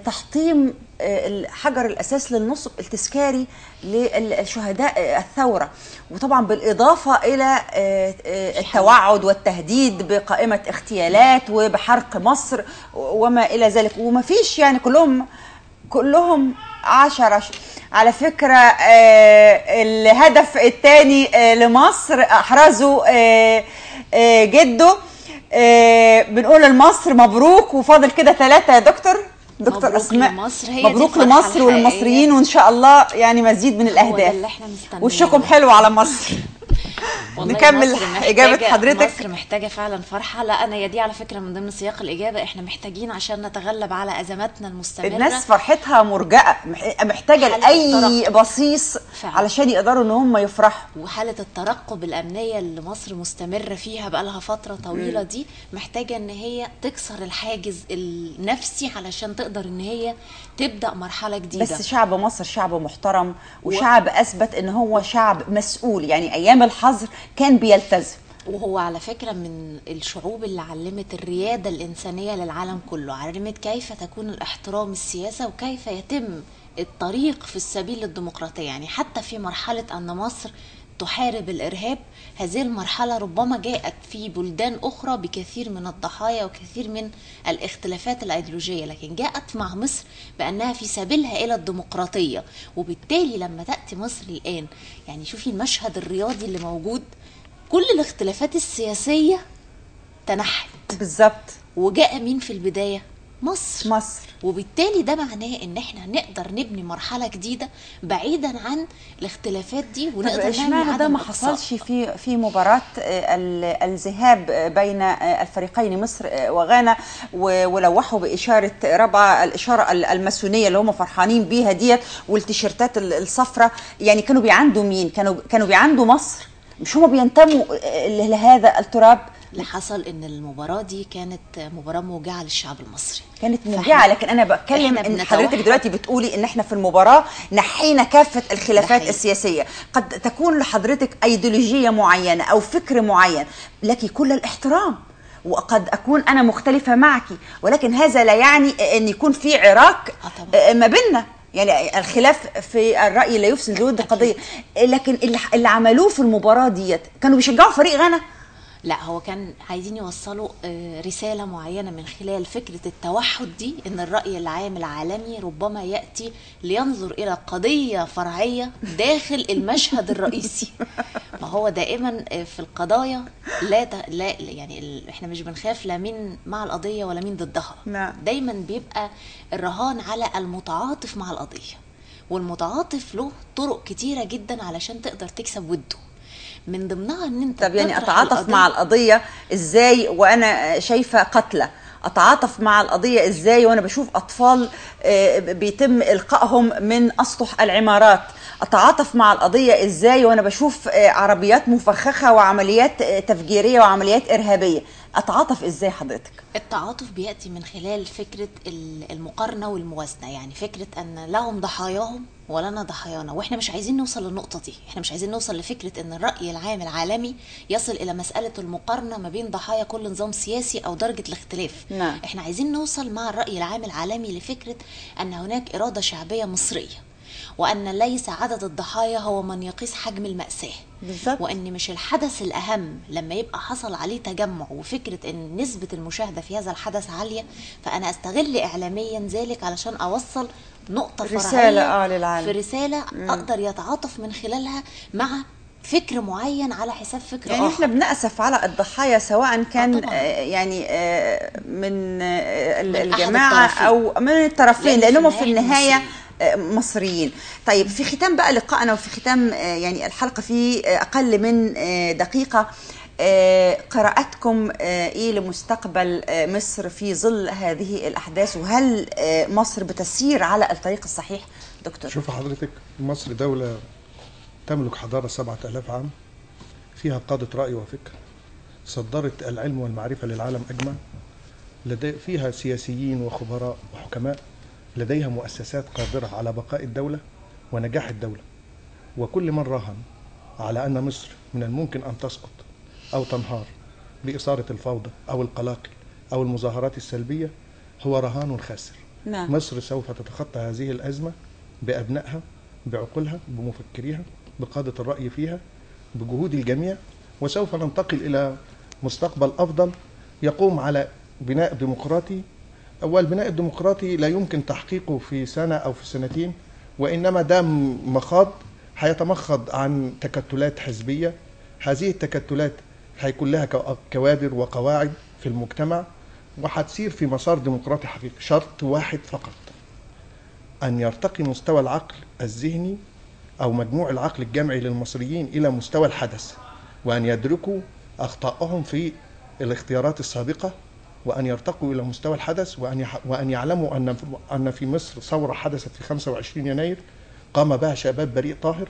تحطيم حجر الأساس للنصب التذكاري للشهداء الثورة، وطبعا بالإضافة إلى التوعد والتهديد بقائمة اغتيالات وبحرق مصر وما إلى ذلك. وما فيش يعني كلهم 10. على فكرة الهدف الثاني لمصر أحرزه جده. بنقول لمصر مبروك، وفاضل كده 3 يا دكتور أسماء. مبروك لمصر والمصريين، وإن شاء الله يعني مزيد من الأهداف. وشكم حلو على مصر. نكمل إجابة حضرتك. مصر محتاجة فعلا فرحة. لا أنا يا دي على فكرة من ضمن سياق الإجابة، إحنا محتاجين عشان نتغلب على أزماتنا المستمرة. الناس فرحتها مرجئة، محتاجة لأي بصيص علشان يقدروا إن هم يفرحوا. وحالة الترقب الأمنية اللي مصر مستمرة فيها بقالها فترة طويلة دي محتاجة إن هي تكسر الحاجز النفسي علشان تقدر إن هي تبدأ مرحلة جديدة. بس شعب مصر شعب محترم، وشعب أثبت إن هو شعب مسؤول، يعني أيام الحظر كان بيلتزم. وهو على فكرة من الشعوب اللي علمت الريادة الإنسانية للعالم كله، علمت كيف تكون الاحترام السياسة وكيف يتم الطريق في السبيل للديمقراطية. يعني حتى في مرحلة أن مصر تحارب الإرهاب، هذه المرحلة ربما جاءت في بلدان أخرى بكثير من الضحايا وكثير من الاختلافات الأيديولوجية، لكن جاءت مع مصر بأنها في سبيلها إلى الديمقراطية. وبالتالي لما تأتي مصر الآن، يعني شوفي المشهد الرياضي اللي موجود، كل الاختلافات السياسية تنحت بالظبط، وجاء مين في البداية؟ مصر. وبالتالي ده معناه ان احنا نقدر نبني مرحله جديده بعيدا عن الاختلافات دي، ونقدر نعمل ده ما حصلش في مباراه الذهاب بين الفريقين مصر وغانا، ولوحوا باشاره رابعه، الاشاره الماسونيه اللي هم فرحانين بيها ديت، والتيشيرتات الصفراء. يعني كانوا بيعندوا مين؟ كانوا بيعندوا مصر، مش هم بينتموا لهذا التراب. اللي حصل ان المباراه دي كانت مباراه موجعه للشعب المصري، كانت موجعه، لكن انا بتكلم ان حضرتك دلوقتي بتقولي ان احنا في المباراه نحينا كافه الخلافات السياسيه. قد تكون لحضرتك ايديولوجيه معينه او فكر معين، لك كل الاحترام، وقد اكون انا مختلفه معك، ولكن هذا لا يعني ان يكون في عراك ما بيننا. يعني الخلاف في الراي لا يفسد لود القضيه. لكن اللي عملوه في المباراه ديت كانوا بيشجعوا فريق غانا. لا، هو كان عايزين يوصلوا رسالة معينة من خلال فكرة التوحد دي، ان الرأي العام العالمي ربما يأتي لينظر الى قضية فرعية داخل المشهد الرئيسي. ما هو دائما في القضايا لا يعني احنا مش بنخاف لا مين مع القضية ولا مين ضدها. دايما بيبقى الرهان على المتعاطف مع القضية، والمتعاطف له طرق كتيرة جدا علشان تقدر تكسب وده، من ضمنها ان انت طب يعني اتعاطف مع القضيه ازاي وانا شايفه قتلى؟ اتعاطف مع القضيه ازاي وانا بشوف اطفال بيتم القائهم من اسطح العمارات؟ اتعاطف مع القضيه ازاي وانا بشوف عربيات مفخخه وعمليات تفجيريه وعمليات ارهابيه؟ اتعاطف ازاي حضرتك؟ التعاطف بياتي من خلال فكره المقارنه والموازنه، يعني فكره ان لهم ضحاياهم ولنا ضحايانا، واحنا مش عايزين نوصل للنقطه دي. احنا مش عايزين نوصل لفكره ان الراي العام العالمي يصل الى مساله المقارنه ما بين ضحايا كل نظام سياسي او درجه الاختلاف. نعم. احنا عايزين نوصل مع الراي العام العالمي لفكره ان هناك اراده شعبيه مصريه، وأن ليس عدد الضحايا هو من يقيس حجم المأساة. بالظبط. وأن مش الحدث الأهم لما يبقى حصل عليه تجمع وفكرة أن نسبة المشاهدة في هذا الحدث عالية، فأنا أستغل إعلاميا ذلك علشان أوصل نقطة فرعية للعالم، في رسالة أقدر يتعاطف من خلالها مع فكر معين على حساب فكر يعني آخر. احنا بنأسف على الضحايا سواء كان يعني من الجماعة أو من الطرفين، لأنهم في النهاية مصريين. طيب في ختام بقى لقائنا وفي ختام يعني الحلقة في أقل من دقيقة، قراءتكم إيه لمستقبل مصر في ظل هذه الأحداث، وهل مصر بتسير على الطريق الصحيح دكتور؟ شوف حضرتك، مصر دولة تملك حضارة 7000 عام، فيها قادة رأي وفكر، صدرت العلم والمعرفة للعالم أجمع، فيها سياسيين وخبراء وحكماء، لديها مؤسسات قادرة على بقاء الدولة ونجاح الدولة. وكل من راهن على أن مصر من الممكن أن تسقط أو تنهار بإثارة الفوضى أو القلاقل أو المظاهرات السلبية هو رهان خاسر. نعم. مصر سوف تتخطى هذه الأزمة بأبنائها، بعقولها، بمفكريها، بقادة الرأي فيها، بجهود الجميع، وسوف ننتقل إلى مستقبل أفضل يقوم على بناء ديمقراطي. والبناء الديمقراطي لا يمكن تحقيقه في سنة أو في سنتين، وإنما ده مخاض هيتمخض عن تكتلات حزبية. هذه التكتلات هيكون لها كوادر وقواعد في المجتمع، وهتسير في مسار ديمقراطي حقيقي. شرط واحد فقط، أن يرتقي مستوى العقل الذهني أو مجموع العقل الجمعي للمصريين إلى مستوى الحدث، وأن يدركوا أخطائهم في الاختيارات السابقة، وأن يرتقوا إلى مستوى الحدث، وأن يعلموا أن في مصر ثورة حدثت في 25 يناير قام بها شباب بريء طاهر،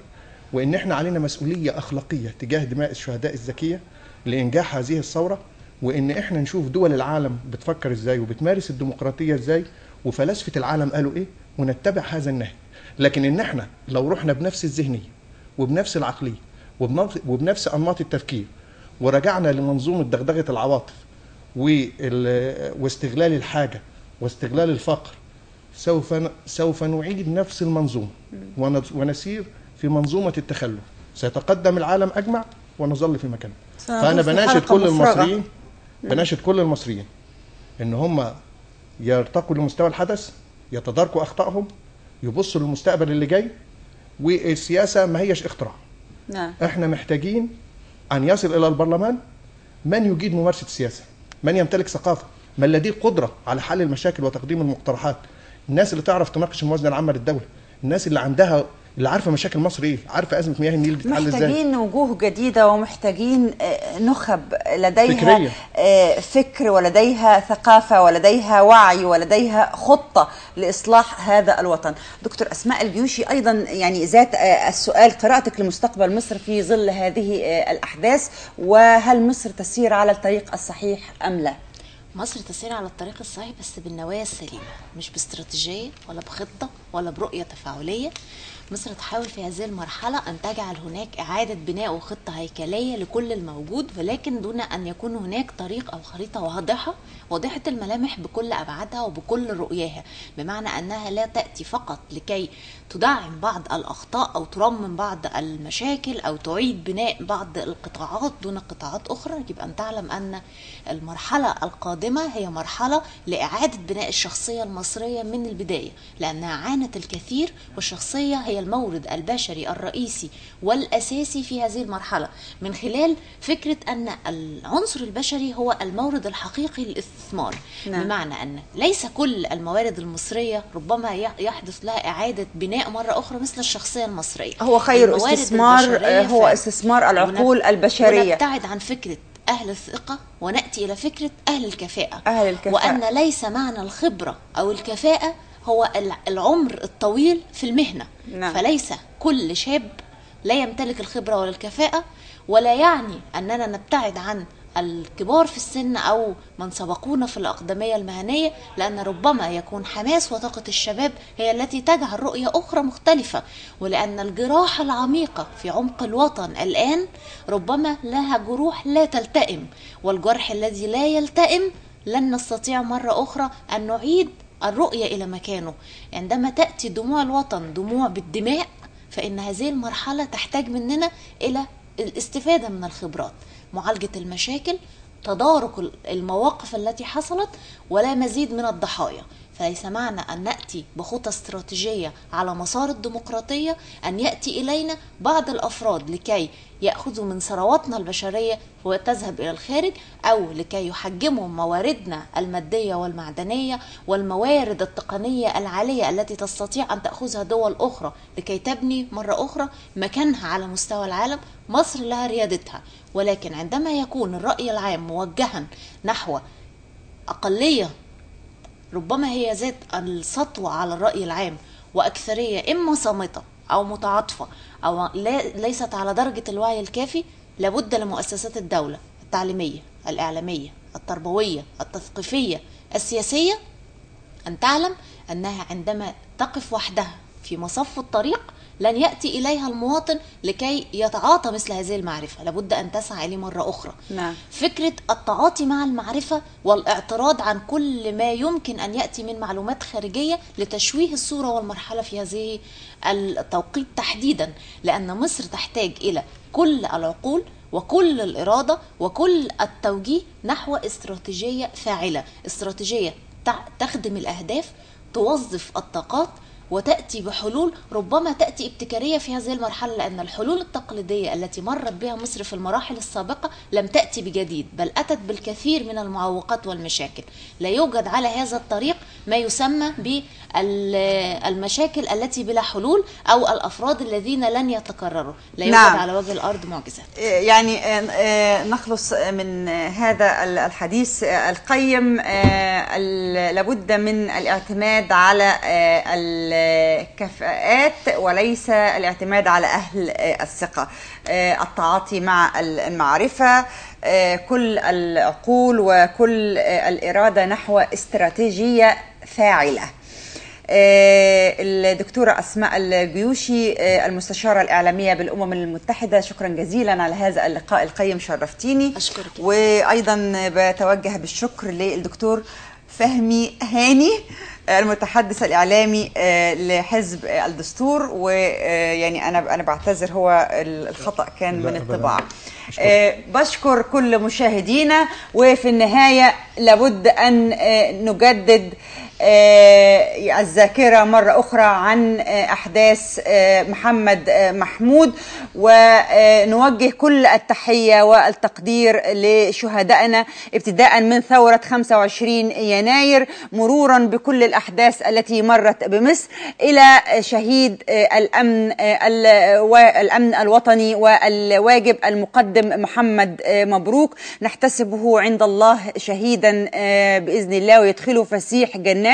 وإن إحنا علينا مسؤولية أخلاقية تجاه دماء الشهداء الزكية لإنجاح هذه الثورة، وإن إحنا نشوف دول العالم بتفكر إزاي وبتمارس الديمقراطية إزاي وفلاسفة العالم قالوا إيه، ونتبع هذا النهج. لكن إن إحنا لو رحنا بنفس الذهنية وبنفس العقلية وبنفس أنماط التفكير ورجعنا لمنظومة دغدغة العواطف واستغلال الحاجة واستغلال الفقر، سوف نعيد نفس المنظومة ونسير في منظومة التخلف. سيتقدم العالم أجمع ونظل في مكاننا. فأنا بناشد كل المصريين إن هم يرتقوا لمستوى الحدث، يتداركوا أخطائهم، يبصوا للمستقبل اللي جاي. والسياسة ما هيش اختراع. نعم. احنا محتاجين أن يصل إلى البرلمان من يجيد ممارسة السياسة، من يمتلك ثقافة، من لديه قدرة على حل المشاكل وتقديم المقترحات، الناس اللي تعرف تناقش الموازنة العامة للدولة، الناس اللي عارفة مشاكل مصر ايه، عارفة أزمة مياه النيل بتتحل ازاي. محتاجين وجوه جديدة، ومحتاجين نخب لديها فكرية. فكر ولديها ثقافة ولديها وعي ولديها خطة لإصلاح هذا الوطن. دكتور أسماء الجيوشي، أيضا يعني ذات السؤال، قراءتك لمستقبل مصر في ظل هذه الأحداث، وهل مصر تسير على الطريق الصحيح أم لا؟ مصر تسير على الطريق الصحيح بس بالنوايا السليمة، مش باستراتيجية ولا بخطة ولا برؤية تفاعلية. مصر تحاول في هذه المرحلة أن تجعل هناك إعادة بناء وخطة هيكلية لكل الموجود، ولكن دون أن يكون هناك طريق أو خريطة واضحة الملامح بكل أبعادها وبكل رؤياها، بمعنى أنها لا تأتي فقط لكي تدعم بعض الأخطاء أو ترمم بعض المشاكل أو تعيد بناء بعض القطاعات دون قطاعات أخرى. يجب أن تعلم أن المرحلة القادمة هي مرحلة لإعادة بناء الشخصية المصرية من البداية، لأنها عانت الكثير، والشخصية هي المورد البشري الرئيسي والأساسي في هذه المرحلة، من خلال فكرة أن العنصر البشري هو المورد الحقيقي للاستثمار. نعم. بمعنى أن ليس كل الموارد المصرية ربما يحدث لها إعادة بناء مرة أخرى مثل الشخصية المصرية. هو خير استثمار هو استثمار العقول البشرية. ونبتعد عن فكرة أهل الثقة ونأتي إلى فكرة أهل الكفاءة. وأن ليس معنى الخبرة أو الكفاءة هو العمر الطويل في المهنة. نعم. فليس كل شاب لا يمتلك الخبرة ولا الكفاءة، ولا يعني أننا نبتعد عن الكبار في السن أو من سبقونا في الأقدمية المهنية، لأن ربما يكون حماس وطاقة الشباب هي التي تجعل رؤية أخرى مختلفة، ولأن الجراحة العميقة في عمق الوطن الآن ربما لها جروح لا تلتئم، والجرح الذي لا يلتئم لن نستطيع مرة أخرى أن نعيد الرؤية إلى مكانه. عندما تأتي دموع الوطن دموع بالدماء، فإن هذه المرحلة تحتاج مننا إلى الاستفادة من الخبرات، معالجة المشاكل، تدارك المواقف التي حصلت، ولا مزيد من الضحايا. فليس معنى أن نأتي بخطة استراتيجية على مسار الديمقراطية أن يأتي إلينا بعض الأفراد لكي يأخذوا من ثرواتنا البشرية وتذهب إلى الخارج، أو لكي يحجموا مواردنا المادية والمعدنية والموارد التقنية العالية التي تستطيع أن تأخذها دول أخرى لكي تبني مرة أخرى مكانها على مستوى العالم. مصر لها ريادتها، ولكن عندما يكون الرأي العام موجها نحو أقلية ربما هي ذات السطوة على الرأي العام، وأكثرية إما صامتة أو متعاطفة أو ليست على درجة الوعي الكافي، لابد لمؤسسات الدولة التعليمية، الإعلامية، التربوية، التثقيفية، السياسية أن تعلم أنها عندما تقف وحدها في مصف الطريق لن يأتي إليها المواطن لكي يتعاطى مثل هذه المعرفة، لابد أن تسعى إليه مرة أخرى. نعم. فكرة التعاطي مع المعرفة والاعتراض عن كل ما يمكن أن يأتي من معلومات خارجية لتشويه الصورة والمرحلة في هذه التوقيت تحديدا، لأن مصر تحتاج إلى كل العقول وكل الإرادة وكل التوجيه نحو استراتيجية فاعلة، استراتيجية تخدم الأهداف، توظف الطاقات، وتأتي بحلول ربما تأتي ابتكارية في هذه المرحلة، لأن الحلول التقليدية التي مرت بها مصر في المراحل السابقة لم تأتي بجديد، بل أتت بالكثير من المعوقات والمشاكل. لا يوجد على هذا الطريق ما يسمى بالمشاكل التي بلا حلول أو الأفراد الذين لن يتكرروا، لا يوجد نعم. على وجه الأرض معجزات. يعني نخلص من هذا الحديث القيم. لابد من الاعتماد على الكفاءات وليس الاعتماد على أهل الثقة. التعاطي مع المعرفة، كل العقول وكل الإرادة نحو استراتيجية فاعلة. الدكتورة أسماء الجيوشي، المستشارة الإعلامية بالأمم المتحدة، شكرا جزيلا على هذا اللقاء القيم، شرفتيني. أشكرك. وأيضا بتوجه بالشكر للدكتور فهمي هاني، المتحدث الإعلامي لحزب الدستور. ويعني أنا بعتذر، هو الخطأ كان من الطباعة. بشكر كل مشاهدينا، وفي النهاية لابد أن نجدد الذاكرة مرة أخرى عن أحداث محمد محمود، ونوجه كل التحية والتقدير لشهدائنا ابتداء من ثورة 25 يناير مرورا بكل الأحداث التي مرت بمصر إلى شهيد الأمن الوطني والواجب المقدم محمد مبروك، نحتسبه عند الله شهيدا بإذن الله ويدخله فسيح جناته.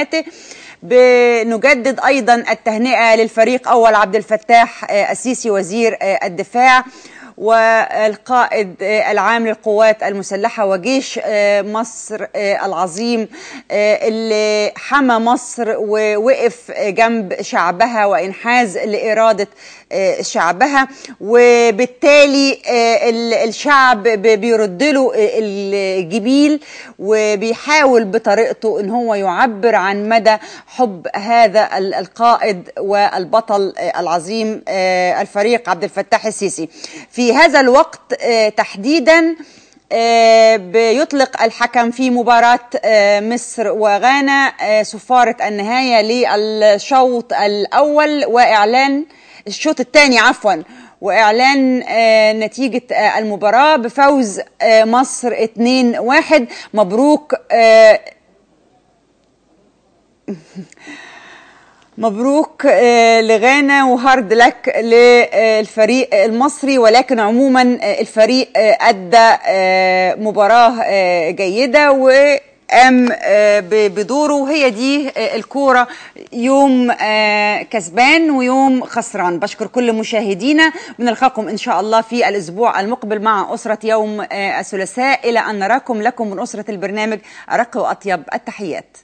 بنجدد أيضا التهنئة للفريق أول عبد الفتاح السيسي وزير الدفاع والقائد العام للقوات المسلحة وجيش مصر العظيم اللي حمى مصر ووقف جنب شعبها وإنحاز لإرادة شعبها، وبالتالي الشعب بيرد له الجميل وبيحاول بطريقته ان هو يعبر عن مدى حب هذا القائد والبطل العظيم الفريق عبد الفتاح السيسي. في هذا الوقت تحديدا بيطلق الحكم في مباراة مصر وغانا صفارة النهاية للشوط الأول وإعلان الشوط الثاني وإعلان نتيجة المباراة بفوز مصر 2-1. مبروك مبروك لغانا وهارد لك للفريق المصري، ولكن عموما الفريق أدى مباراة جيدة وقام بدوره، وهي دي الكورة، يوم كسبان ويوم خسران. بشكر كل مشاهدينا، ونلقاكم إن شاء الله في الأسبوع المقبل مع أسرة يوم الثلاثاء. إلى أن نراكم، لكم من أسرة البرنامج أرق وأطيب التحيات.